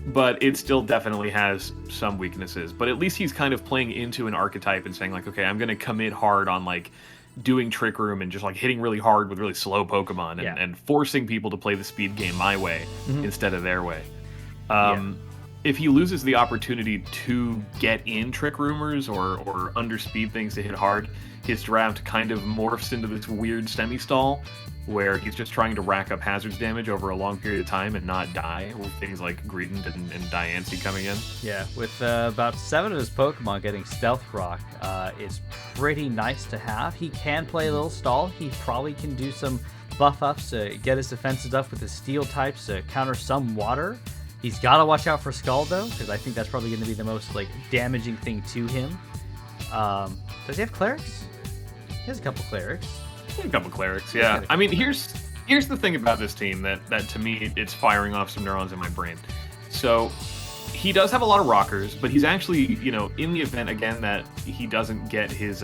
but it still definitely has some weaknesses. But at least he's kind of playing into an archetype and saying, like, okay, I'm going to commit hard on, like, doing Trick Room and just, like, hitting really hard with really slow Pokemon and forcing people to play the speed game my way instead of their way. If he loses the opportunity to get in Trick Roomers or underspeed things to hit hard, his draft kind of morphs into this weird semi-stall where he's just trying to rack up hazards damage over a long period of time and not die, with things like Greedent and Diancie coming in. Yeah, with about 7 of his Pokemon getting Stealth Rock, it's pretty nice to have. He can play a little stall. He probably can do some buff-ups to get his defenses up with his Steel types to counter some water. He's got to watch out for Scald, though, because I think that's probably going to be the most damaging thing to him. Does he have Clerics? He has a couple Clerics. A couple Clerics, yeah. Here's the thing about this team that to me, it's firing off some neurons in my brain. So he does have a lot of rockers, but he's actually, in the event, again, that he doesn't get his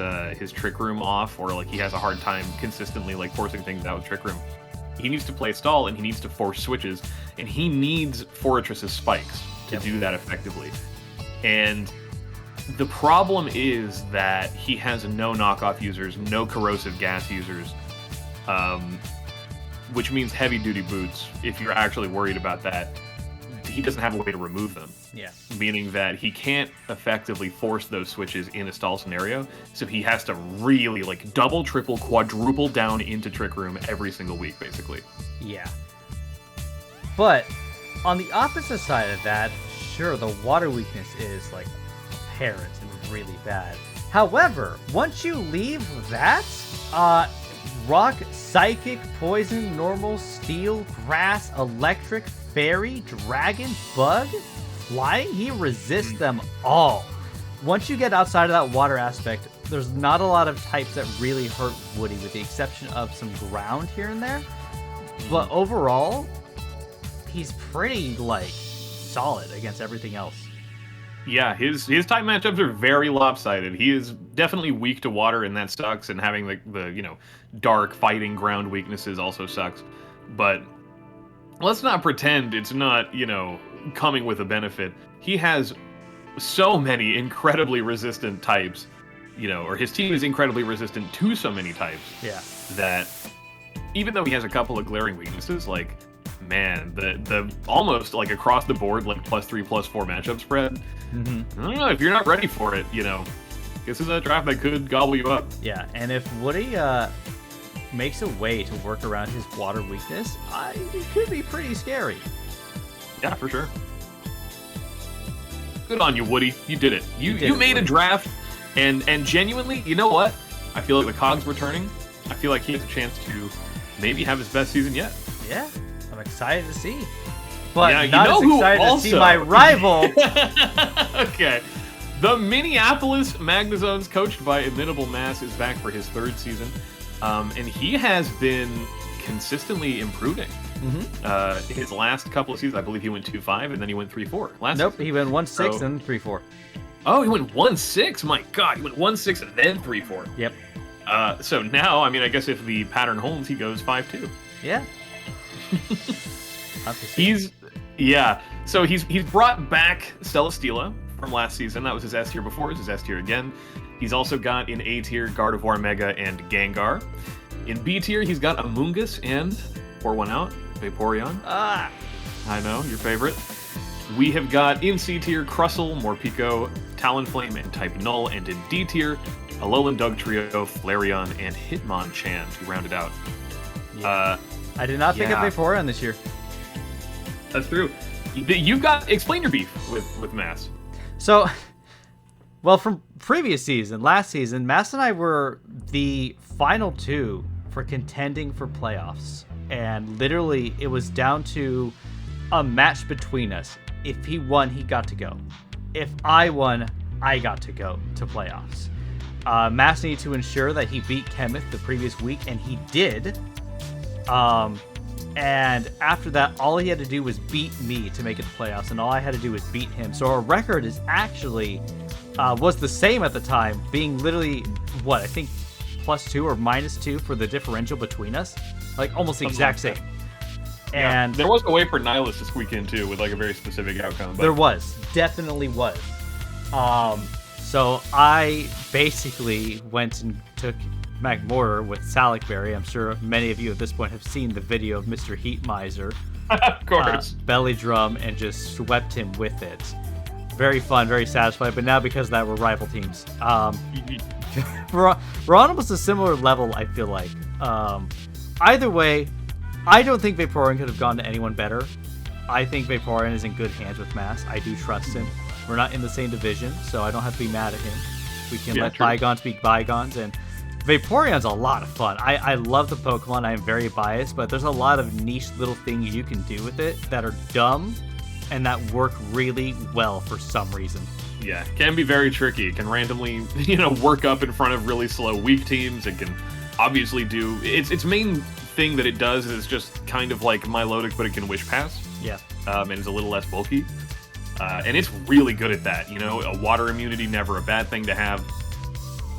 Trick Room off, or he has a hard time consistently forcing things out with Trick Room, he needs to play stall and he needs to force switches, and he needs Forretress's spikes to do that effectively. And the problem is that he has no knockoff users, no corrosive gas users, which means heavy-duty boots. If you're actually worried about that, he doesn't have a way to remove them. Yeah. Meaning that he can't effectively force those switches in a stall scenario, so he has to really double, triple, quadruple down into Trick Room every single week, basically. Yeah. But on the opposite side of that, sure, the water weakness is apparent and really bad. However, once you leave that, rock, psychic, poison, normal, steel, grass, electric, fairy, dragon, bug, flying, he resists them all. Once you get outside of that water aspect, there's not a lot of types that really hurt Woody, with the exception of some ground here and there. But overall, he's pretty solid against everything else. Yeah, his type matchups are very lopsided. He is definitely weak to water, and that sucks. And having the dark fighting ground weaknesses also sucks. But let's not pretend it's not coming with a benefit. He has so many incredibly resistant types, or his team is incredibly resistant to so many types. Yeah. That even though he has a couple of glaring weaknesses, like, man, the almost like across the board, like +3, +4 matchup spread. Mm-hmm. I don't know, if you're not ready for it, this is a draft that could gobble you up. Yeah, and if Woody makes a way to work around his water weakness, it could be pretty scary. Yeah, for sure. Good on you, Woody. You did it. You made Woody. a draft, and genuinely, you know what? I feel like the cogs were turning. I feel like he has a chance to maybe have his best season yet. Yeah, I'm excited to see. But yeah, not as excited to see my rival. Okay. The Minneapolis Magnezones, coached by Inimitable Mass, is back for his 3rd season. And he has been consistently improving. Mm-hmm. His last couple of seasons, I believe he went 2-5, and then he went 3-4. Nope, season. he went 1-6 and 3-4. Oh, he went 1-6? My God, he went 1-6 and then 3-4. Yep. So now, I guess if the pattern holds, he goes 5-2. Yeah. So he's brought back Celesteela from last season. That was his S tier before. It's his S tier again. He's also got in A tier Gardevoir Mega and Gengar. In B tier, he's got Amoonguss and, pour one out, Vaporeon. Ah! I know, your favorite. We have got in C tier Crustle, Morpeko, Talonflame, and Type Null. And in D tier, Alolan Dugtrio, Flareon, and Hitmonchan to round it out. Yeah. I did not pick up Vaporeon this year. That's true. You've got... Explain your beef with Mass. So, well, from previous season, last season, Mass and I were the final 2 for contending for playoffs. And literally, it was down to a match between us. If he won, he got to go. If I won, I got to go to playoffs. Mass needed to ensure that he beat Kenneth the previous week, and he did. And after that, all he had to do was beat me to make it to playoffs, and all I had to do was beat him. So our record is actually was the same at the time, being literally, I think +2 or -2 for the differential between us. Like, almost the exact same. Yeah, And there was a way for Nihilus to squeak in, too, with, like, a very specific outcome. But... There was. Definitely was. So I basically went and took Magmortar with Salicberry. I'm sure many of you at this point have seen the video of Mr. Heat Miser. Of course. Belly drum and just swept him with it. Very fun, very satisfying, but now because of that, we're rival teams. We're on almost a similar level, I feel like. Either way, I don't think Vaporeon could have gone to anyone better. I think Vaporeon is in good hands with Mass. I do trust him. We're not in the same division, so I don't have to be mad at him. We can let bygones be bygones, and Vaporeon's a lot of fun. I love the Pokemon. I am very biased, but there's a lot of niche little things you can do with it that are dumb and that work really well for some reason. Yeah, can be very tricky. It can randomly, work up in front of really slow weak teams. It can obviously do... Its main thing that it does is just kind of like Milotic, but it can Wish Pass. Yeah. And it's a little less bulky. And it's really good at that. A water immunity, never a bad thing to have.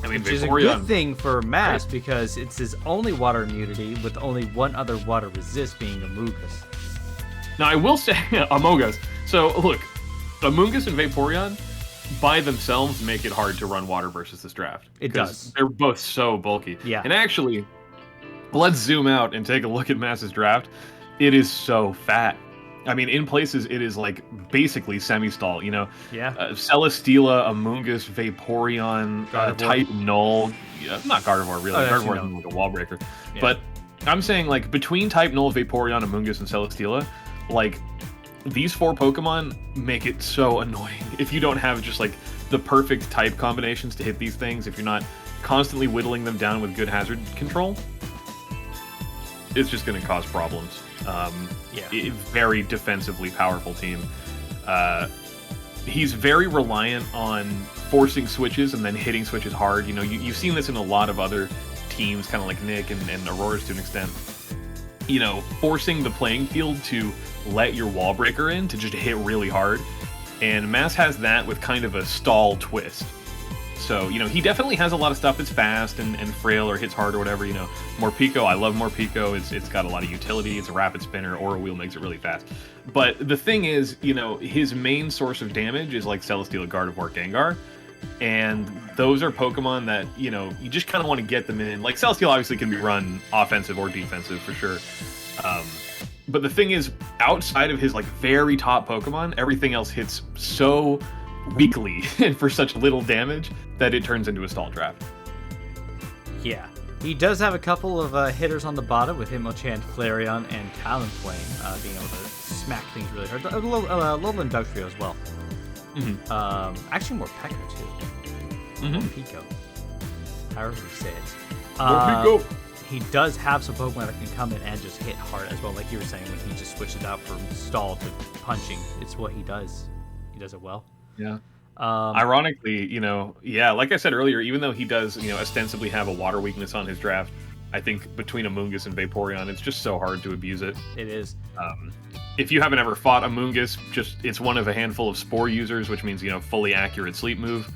Which is a good thing for Mass, because it's his only water immunity, with only one other water resist being Amoonguss. Now, I will say, Amoonguss. So, look, Amoonguss and Vaporeon, by themselves, make it hard to run water versus this draft. It does. They're both so bulky. Yeah. And actually, let's zoom out and take a look at Mass's draft. It is so fat. I mean, in places, it is, like, basically semi-stall, Yeah. Celesteela, Amoonguss, Vaporeon, Type Null. Not Gardevoir, really. Gardevoir is like a wall breaker. Yeah. But I'm saying, like, between Type Null, Vaporeon, Amoonguss, and Celesteela, like, these 4 Pokemon make it so annoying. If you don't have just, like, the perfect type combinations to hit these things, if you're not constantly whittling them down with good hazard control, it's just going to cause problems. Very defensively powerful team. He's very reliant on forcing switches and then hitting switches hard. You've seen this in a lot of other teams, kind of like Nick and Aurora's to an extent. Forcing the playing field to let your wall breaker in to just hit really hard. And Mass has that with kind of a stall twist. So, he definitely has a lot of stuff that's fast and frail or hits hard or whatever, Morpeko, I love Morpeko. It's got a lot of utility. It's a rapid spinner. Aura Wheel makes it really fast. But the thing is, his main source of damage is like Celesteela, Gardevoir, Gengar. And those are Pokemon that, you just kind of want to get them in. Like, Celesteela obviously can be run offensive or defensive for sure. But the thing is, outside of his, like, very top Pokemon, everything else hits so weakly and for such little damage that it turns into a stall draft. Yeah. He does have a couple of hitters on the bottom with Hitmonchan, Flareon, and Talonflame being able to smack things really hard. A little Industrial as well. Actually more Pekka too. More Pico. However you say it. He does have some Pokemon that can come in and just hit hard as well. Like you were saying, when he just switched it out from stall to punching, it's what he does. He does it well. Yeah. Ironically, like I said earlier, even though he does, ostensibly have a water weakness on his draft, I think between Amoonguss and Vaporeon, it's just so hard to abuse it. It is. If you haven't ever fought Amoonguss, it's one of a handful of Spore users, which means, fully accurate sleep move.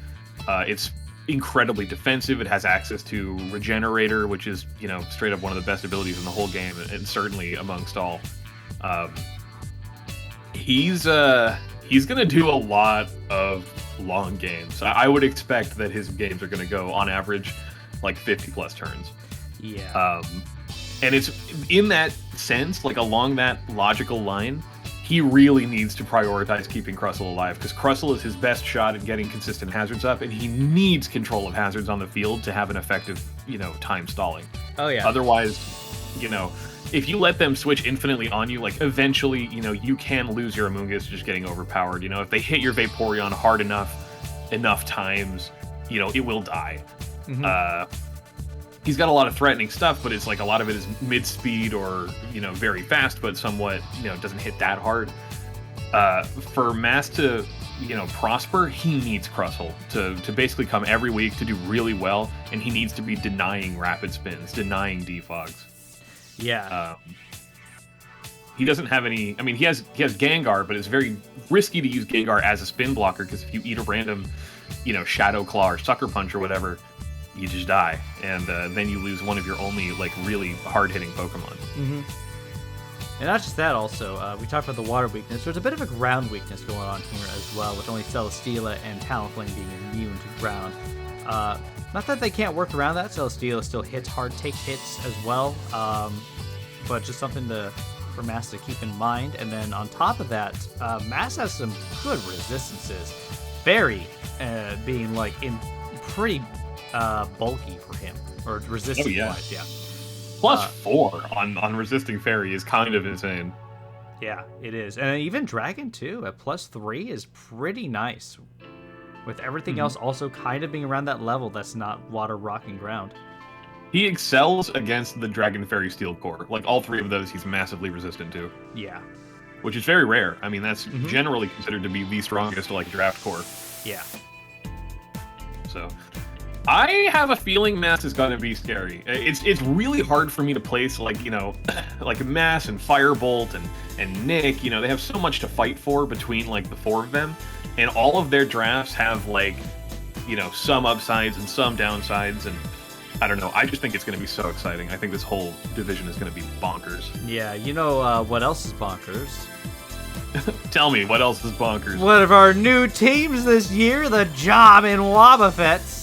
It's incredibly defensive. It has access to Regenerator, which is, straight up one of the best abilities in the whole game, and certainly amongst all. He's going to do a lot of long games. I would expect that his games are going to go, on average, like 50-plus turns. Yeah. And it's in that sense, like along that logical line, he really needs to prioritize keeping Crustle alive, because Crustle is his best shot at getting consistent hazards up, and he needs control of hazards on the field to have an effective, time stalling. Oh, yeah. Otherwise, if you let them switch infinitely on you, like eventually, you can lose your Amoonguss just getting overpowered. If they hit your Vaporeon hard enough times, it will die. He's got a lot of threatening stuff, but it's like a lot of it is mid-speed or, very fast, but somewhat, doesn't hit that hard. For Mass to, prosper, he needs Crustle to basically come every week to do really well, and he needs to be denying rapid spins, denying defogs. Yeah. He doesn't have any... I mean, he has Gengar, but it's very risky to use Gengar as a spin blocker, because if you eat a random, Shadow Claw or Sucker Punch or whatever, you just die, and then you lose one of your only, like, really hard-hitting Pokemon. And not just that, also, we talked about the water weakness. There's a bit of a ground weakness going on here as well, with only Celesteela and Talonflame being immune to ground. Not that they can't work around that. Celesteela still hits hard, takes hits as well, but just something for Mass to keep in mind. And then on top of that, Mass has some good resistances. Fairy being, like, in pretty... bulky for him, or resistance wise, yeah. +4 on resisting Fairy is kind of insane. Yeah, it is. And even Dragon too at +3 is pretty nice, with everything else also kind of being around that level that's not water, rock, and ground. He excels against the Dragon, Fairy, Steel core. Like, all three of those he's massively resistant to. Yeah. Which is very rare. I mean, that's generally considered to be the strongest, like, draft core. Yeah. So... I have a feeling Mass is going to be scary. It's really hard for me to place, like, like Mass and Firebolt and Nick, they have so much to fight for between, like, the four of them. And all of their drafts have, like, some upsides and some downsides. And I don't know. I just think it's going to be so exciting. I think this whole division is going to be bonkers. Yeah, what else is bonkers? Tell me, what else is bonkers? One of our new teams this year, the Jobbin Wobbufetts.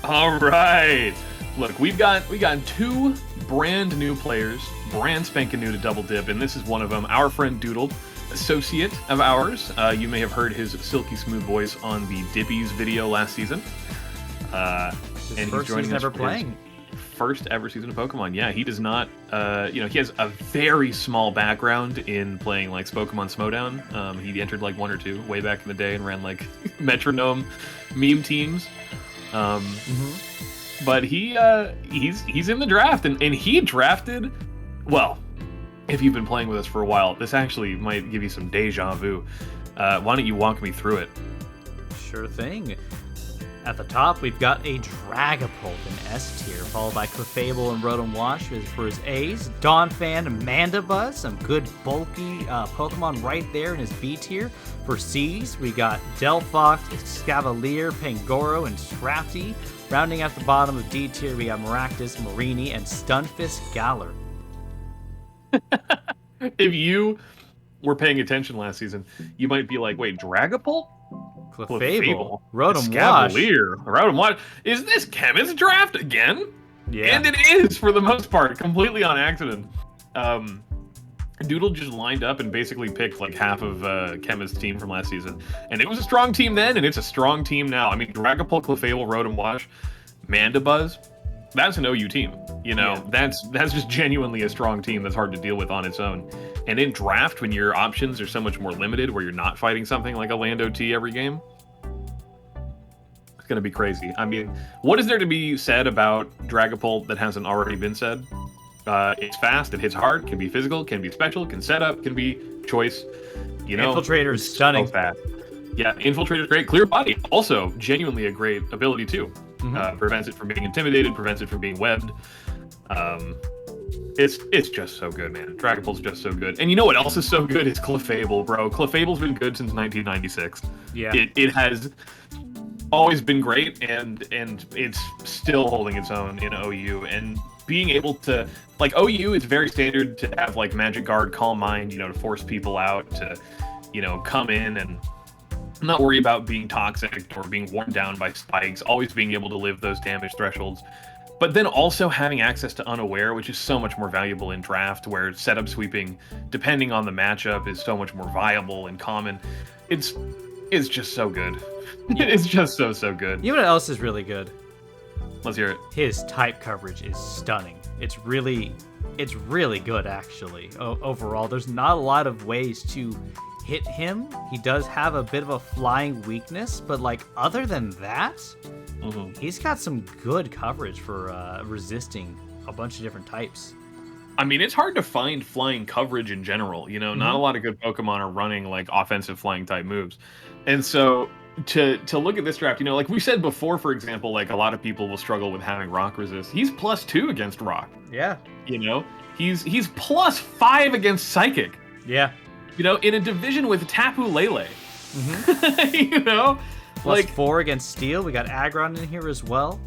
All right. Look, we've got two brand new players, brand spanking new to Double Dip, and this is one of them. Our friend Doodled, associate of ours. You may have heard his silky smooth voice on the Dippies video last season. And he's joining us for playing. First ever season of Pokemon. Yeah, he does not. He has a very small background in playing like Pokemon Smowdown. He entered like 1 or 2 way back in the day and ran like Metronome meme teams. But he's in the draft, and he drafted, well, if you've been playing with us for a while, this actually might give you some deja vu. Why don't you walk me through it? Sure thing. At the top, we've got a Dragapult in S tier, followed by Clefable and Rotom Wash for his A's. Donphan and Mandibuzz, some good bulky Pokemon right there in his B tier. For C's, we got Delphox, Scavalier, Pangoro, and Scrafty. Rounding out the bottom of D tier, we got Maractus, Marini, and Stunfisk Galar. If you were paying attention last season, you might be like, wait, Dragapult? Clefable, Rotom Scavalier, Rotom Wash. Is this Chemist Draft again? Yeah. And it is, for the most part, completely on accident. Doodle just lined up and basically picked like half of Chemist's team from last season. And it was a strong team then, and it's a strong team now. I mean, Dragapult, Clefable, Rotom Wash, Mandibuzz, that's an OU team. You know, that's just genuinely a strong team that's hard to deal with on its own. And in draft, when your options are so much more limited, where you're not fighting something like a Lando T every game, it's going to be crazy. I mean, what is there to be said about Dragapult that hasn't already been said? It's fast, it hits hard, can be physical, can be special, can set up, can be choice. You know, Infiltrator is stunning. So fast. Yeah, Infiltrator is great. Clear Body, also genuinely a great ability too. Prevents it from being intimidated, prevents it from being webbed. It's just so good, man. Dragapult's just so good. And you know what else is so good? It's Clefable, bro. Clefable's been good since 1996. Yeah. It has always been great, and it's still holding its own in OU. And being able to, like, OU is very standard to have, like, Magic Guard, Calm Mind, you know, to force people out to, you know, come in and not worry about being toxic or being worn down by spikes, always being able to live those damage thresholds. But then also having access to Unaware, which is so much more valuable in draft, where setup sweeping, depending on the matchup, is so much more viable and common. It's just so good. Yeah. It's just so good. You know what else is really good? Let's hear it. His type coverage is stunning. It's really good, actually. Overall, there's not a lot of ways to hit him. He does have a bit of a flying weakness, but like other than that, he's got some good coverage for resisting a bunch of different types. I mean, it's hard to find flying coverage in general. You know, not a lot of good Pokemon are running like offensive flying type moves. And so to look at this draft, you know, like we said before, for example, like a lot of people will struggle with having rock resist. He's +2 against rock. Yeah. You know, he's +5 against psychic. Yeah. You know, in a division with Tapu Lele. You know, +4 against steel. We got Aggron in here as well.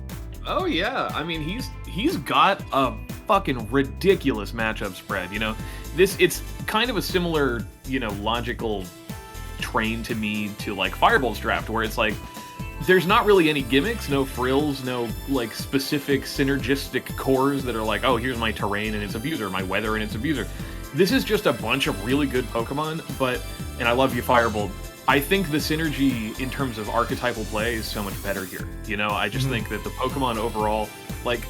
Oh yeah, I mean he's got a fucking ridiculous matchup spread. You know, it's kind of a similar, you know, logical train to me to like Fireball's draft, where it's like there's not really any gimmicks, no frills, no like specific synergistic cores that are like, oh, here's my terrain and its abuser, my weather and its abuser. This is just a bunch of really good Pokemon, and I love you, Firebolt. I think the synergy in terms of archetypal play is so much better here. You know, I just think that the Pokemon overall, like,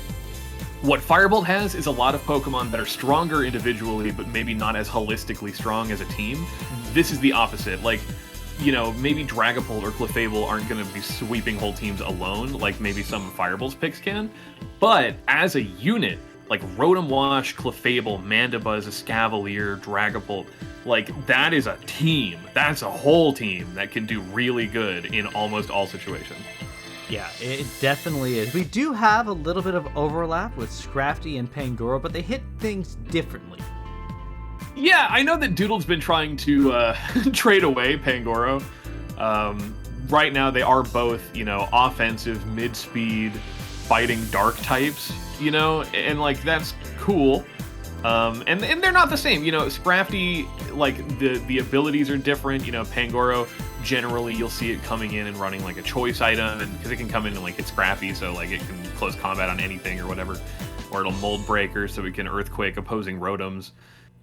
what Firebolt has is a lot of Pokemon that are stronger individually, but maybe not as holistically strong as a team. This is the opposite. Like, you know, maybe Dragapult or Clefable aren't going to be sweeping whole teams alone, like maybe some of Firebolt's picks can. But as a unit, like Rotom Wash, Clefable, Mandibuzz, Escavalier, Dragapult, like that is a team. That's a whole team that can do really good in almost all situations. Yeah, it definitely is. We do have a little bit of overlap with Scrafty and Pangoro, but they hit things differently. Yeah, I know that Doodle's been trying to trade away Pangoro. Right now, they are both, you know, offensive, mid-speed, fighting dark types, you know, and like that's cool. And they're not the same, you know. Scrafty, like the abilities are different. You know, Pangoro, generally you'll see it coming in and running like a choice item, and because it can come in and like it's scrappy, so like it can close combat on anything or whatever, or it'll mold breaker, so it can earthquake opposing Rotoms.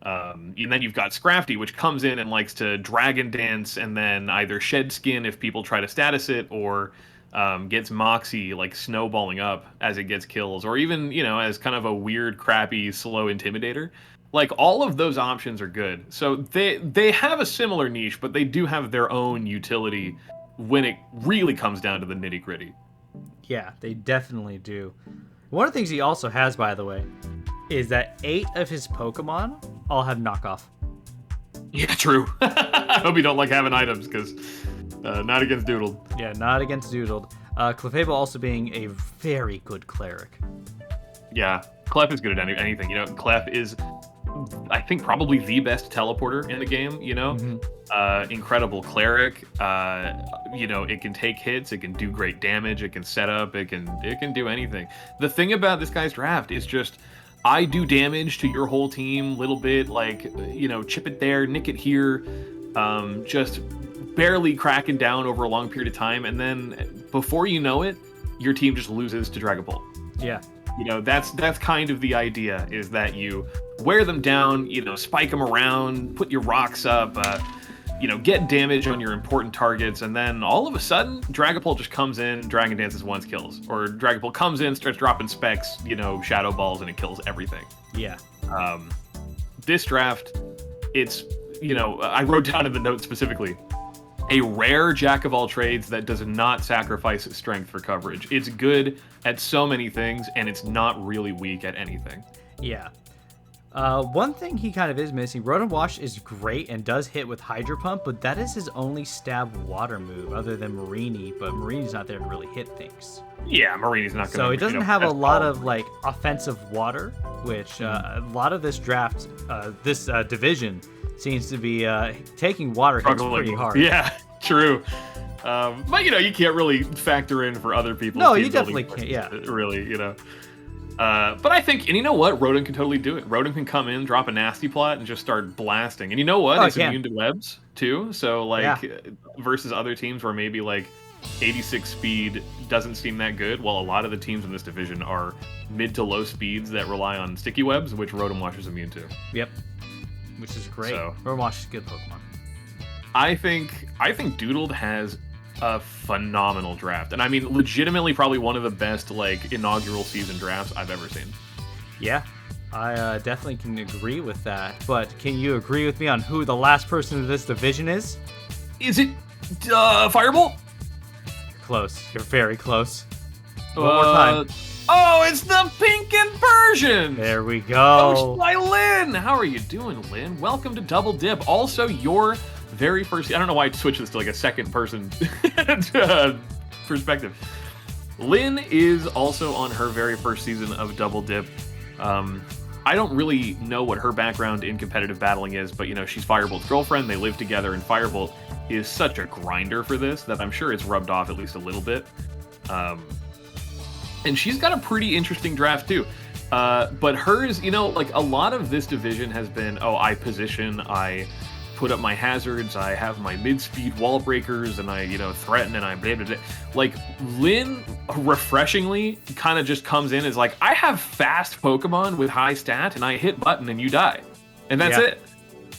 And then you've got Scrafty, which comes in and likes to Dragon Dance and then either shed skin if people try to status it, or gets Moxie, like snowballing up as it gets kills, or even, you know, as kind of a weird, crappy, slow Intimidator. Like, all of those options are good. So they have a similar niche, but they do have their own utility when it really comes down to the nitty-gritty. Yeah, they definitely do. One of the things he also has, by the way, is that 8 of his Pokemon all have knockoff. Yeah, true. I hope you don't like having items, because not against Doodled. Yeah, not against Doodled. Clefable also being a very good cleric. Yeah, Clef is good at anything. You know, Clef is, I think, probably the best teleporter in the game. You know, incredible cleric. You know, it can take hits, it can do great damage, it can set up, it can do anything. The thing about this guy's draft is just, I do damage to your whole team, little bit, like, you know, chip it there, nick it here, just barely cracking down over a long period of time, and then before you know it, your team just loses to Dragon Ball. Yeah. You know, that's kind of the idea, is that you wear them down, you know, spike them around, put your rocks up, you know, get damage on your important targets, and then all of a sudden, Dragapult just comes in, Dragon Dances once kills. Or Dragapult comes in, starts dropping specs, you know, Shadow Balls, and it kills everything. Yeah. This draft, it's, you know, I wrote down in the notes specifically, a rare jack of all trades that does not sacrifice strength for coverage. It's good at so many things, and it's not really weak at anything. Yeah. One thing he kind of is missing, Rotom Wash is great and does hit with Hydro Pump, but that is his only stab water move other than Marini, but Marini's not there to really hit things. Yeah, Marini's not going to... So he doesn't have a lot of, like, offensive water, which a lot of this draft, this division seems to be taking water hits pretty hard. Yeah, true. But, you know, you can't really factor in for other people. No, you definitely can't, yeah. Really, you know. But I think, and you know what? Rodent can totally do it. Rodent can come in, drop a nasty plot, and just start blasting. And you know what? It's immune to webs, too. So, like, versus other teams where maybe, like, 86 speed doesn't seem that good. Well, a lot of the teams in this division are mid to low speeds that rely on sticky webs, which Rotom Wash is immune to. Yep. Which is great. So, Rotom Wash is a good Pokemon. I think Doodled has a phenomenal draft, and I mean, legitimately probably one of the best, like, inaugural season drafts I've ever seen. Yeah, I definitely can agree with that. But can you agree with me on who the last person in this division is? Is it Fireball? Close. You're very close. One more time. Oh, it's the Pinkan Persians! There we go. Coached by Lynn! How are you doing, Lynn? Welcome to Double Dip. Also, your very first... I don't know why I switched this to, like, a second-person perspective. Lynn is also on her very first season of Double Dip. I don't really know what her background in competitive battling is, but, you know, she's Firebolt's girlfriend. They live together, and Firebolt is such a grinder for this that I'm sure it's rubbed off at least a little bit. And she's got a pretty interesting draft, too. But hers, you know, like, a lot of this division has been, oh, I position, I put up my hazards, I have my mid-speed wall breakers, and I, you know, threaten, and I blah, blah, blah. Like, Lynn, refreshingly, kind of just comes in as like, I have fast Pokemon with high stat, and I hit button, and you die. And that's it.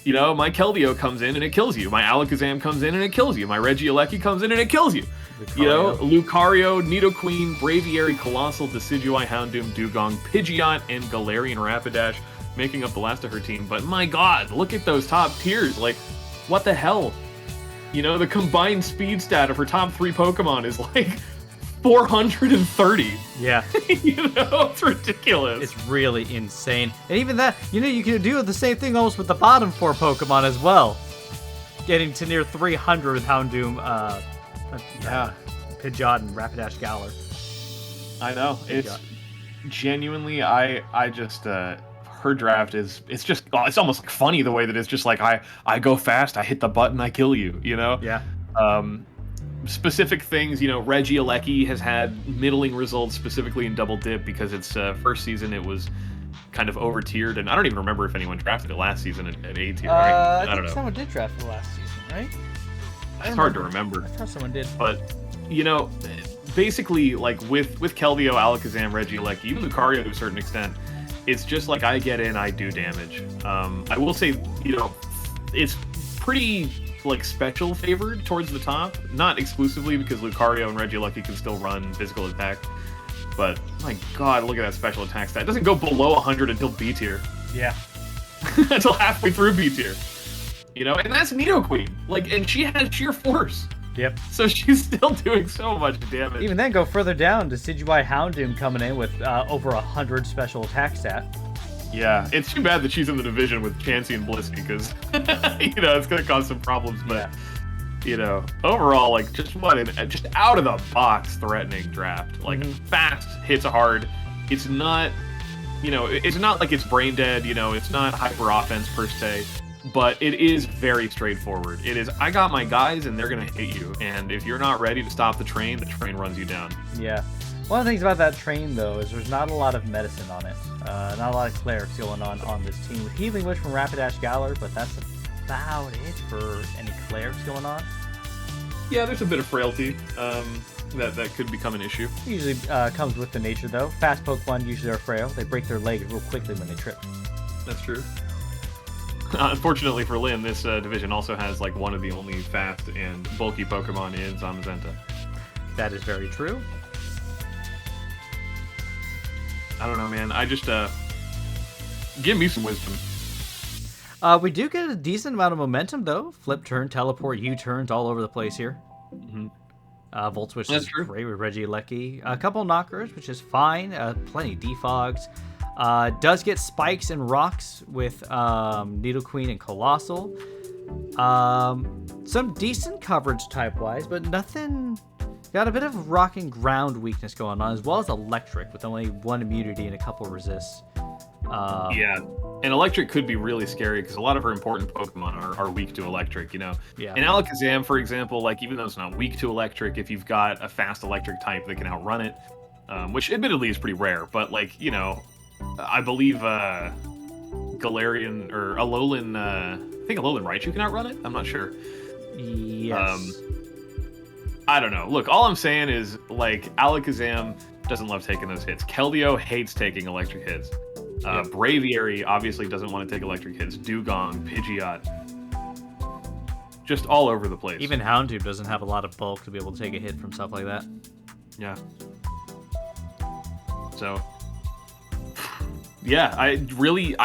You know, my Keldeo comes in, and it kills you. My Alakazam comes in, and it kills you. My Regieleki comes in, and it kills you. Lucario. You know, Lucario, Nidoqueen, Braviary, Colossal, Decidueye, Houndoom, Dugong, Pidgeot, and Galarian Rapidash making up the last of her team. But my god, look at those top tiers. Like, what the hell? You know, the combined speed stat of her top 3 Pokemon is like 430. Yeah. You know, it's ridiculous. It's really insane. And even that, you know, you can do the same thing almost with the bottom 4 Pokemon as well. Getting to near 300 with Houndoom, Pidgeot, and Rapidash Galar. I know. It's genuinely, I just, her draft is, it's just, it's almost like funny the way that it's just like, I go fast, I hit the button, I kill you, you know? Yeah. Specific things, you know, Regieleki has had middling results specifically in Double Dip because its first season it was kind of over-tiered, and I don't even remember if anyone drafted it last season at A tier, right? I think someone did draft it last season, right? It's hard to remember. I thought someone did. But, you know, basically, like, with Keldeo, Alakazam, Regieleki, even Lucario to a certain extent, it's just like I get in, I do damage. I will say, you know, it's pretty, like, special favored towards the top. Not exclusively because Lucario and Regieleki can still run physical attack. But, my god, look at that special attack stat. It doesn't go below 100 until B tier. Yeah. Until halfway through B tier. You know, and that's Nidoqueen. Like, and she has sheer force. Yep. So she's still doing so much damage. Even then, go further down to Decidueye Houndoom coming in with over 100 special attack stat. Yeah, it's too bad that she's in the division with Chansey and Blissey because, you know, it's going to cause some problems. But Overall, like, just just out of the box threatening draft. Like, fast, hits hard. It's not, it's not like it's brain dead, it's not hyper offense per se, but it is very straightforward. It is, I got my guys and they're going to hit you. And if you're not ready to stop the train runs you down. Yeah. One of the things about that train, though, is there's not a lot of medicine on it. Not a lot of clerics going on this team. With Healing Witch from Rapidash Galar, but that's about it for any clerics going on. Yeah, there's a bit of frailty that could become an issue. Usually comes with the nature, though. Fast Pokemon usually are frail. They break their leg real quickly when they trip. That's true. Unfortunately for Lynn, this division also has like one of the only fast and bulky Pokemon in Zamazenta. That is very true. I don't know, man. I just give me some wisdom. We do get a decent amount of momentum, though. Flip turn, teleport, U-turns all over the place here. Volt Switch is great with Regieleki. A couple knockers, which is fine. Plenty defogs. Does get spikes and rocks with Nidoqueen and Colossal. Some decent coverage type-wise, but nothing... Got a bit of rock and ground weakness going on, as well as electric, with only one immunity and a couple resists. Yeah, and electric could be really scary because a lot of her important Pokemon are weak to electric, Yeah. And Alakazam, for example, like even though it's not weak to electric, if you've got a fast electric type that can outrun it, which admittedly is pretty rare, but like, I believe Galarian or Alolan, I think Alolan Raichu can outrun it? I'm not sure. Yes. I don't know. Look, all I'm saying is, like, Alakazam doesn't love taking those hits. Keldeo hates taking electric hits. Braviary obviously doesn't want to take electric hits. Dugong, Pidgeot. Just all over the place. Even Houndoom doesn't have a lot of bulk to be able to take a hit from stuff like that. Yeah. So... Yeah, I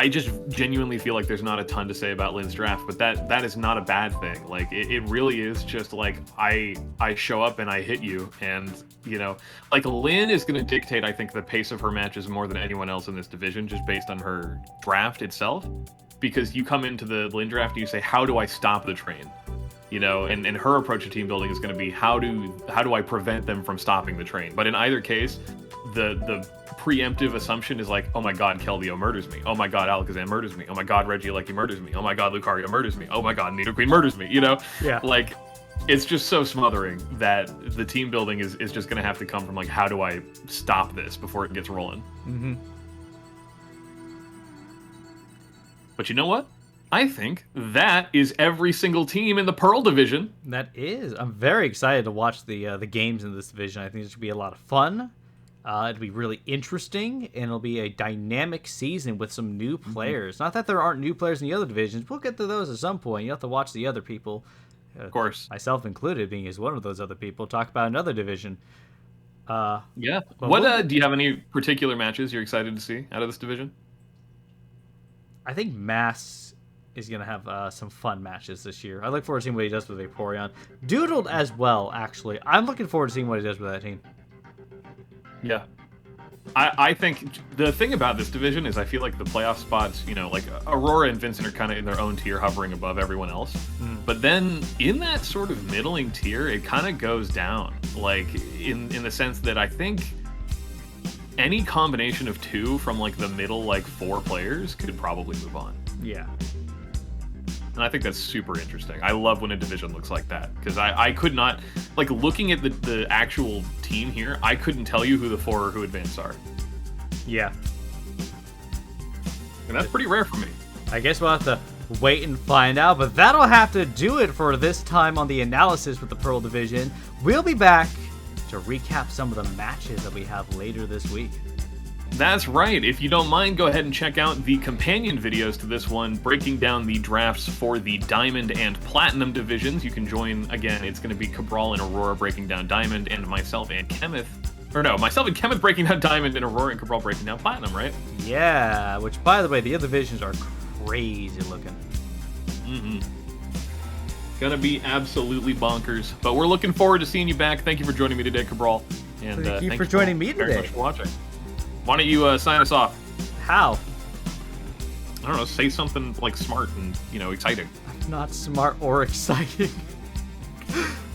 just genuinely feel like there's not a ton to say about Lynn's draft, but that is not a bad thing. Like, it really is just like, I show up and I hit you, and, like, Lynn is going to dictate, I think, the pace of her matches more than anyone else in this division, just based on her draft itself, because you come into the Lynn draft and you say, how do I stop the train? And her approach to team building is going to be, how do I prevent them from stopping the train? But in either case, the preemptive assumption is like, oh my god, Keldeo murders me. Oh my god, Alakazam murders me. Oh my god, Regieleki murders me. Oh my god, Lucario murders me. Oh my god, Nidoqueen murders me. Yeah. Like, it's just so smothering that the team building is just going to have to come from like, how do I stop this before it gets rolling? But you know what? I think that is every single team in the Pearl division. That is. I'm very excited to watch the games in this division. I think this should be a lot of fun. It'll be really interesting, and it'll be a dynamic season with some new players. Not that there aren't new players in the other divisions. We'll get to those at some point. You have to watch the other people. Of course. Myself included, being as one of those other people, talk about another division. Yeah. What do you have any particular matches you're excited to see out of this division? I think Mass is going to have some fun matches this year. I look forward to seeing what he does with Vaporeon. Doodled as well, actually. I'm looking forward to seeing what he does with that team. Yeah. I think the thing about this division is I feel like the playoff spots, like Aurora and Vincent are kind of in their own tier, hovering above everyone else. But then in that sort of middling tier, it kind of goes down. Like, in the sense that I think any combination of two from, like, the middle, like, 4 players could probably move on. Yeah. And I think that's super interesting. I love when a division looks like that, because I could not, like, looking at the actual team here, I couldn't tell you who the 4 or who advanced are. Yeah. And that's pretty rare for me. I guess we'll have to wait and find out, but that'll have to do it for this time on the analysis with the Pearl division. We'll be back to recap some of the matches that we have later this week. That's right. If you don't mind, go ahead and check out the companion videos to this one, breaking down the drafts for the Diamond and Platinum divisions. You can join, again, it's going to be Cabral and Aurora breaking down Diamond, and myself and Kenneth breaking down Diamond, and Aurora and Cabral breaking down Platinum, right? Yeah, which, by the way, the other divisions are crazy looking. Gonna be absolutely bonkers, but we're looking forward to seeing you back. Thank you for joining me today, Cabral. And thank you for joining me very today. Much for watching. Why don't you sign us off? How? I don't know, say something like smart and, exciting. Not smart or exciting.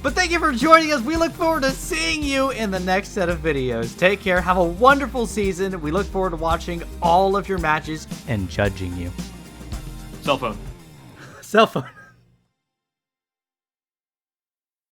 But thank you for joining us. We look forward to seeing you in the next set of videos. Take care. Have a wonderful season. We look forward to watching all of your matches and judging you. Cell phone. Cell phone.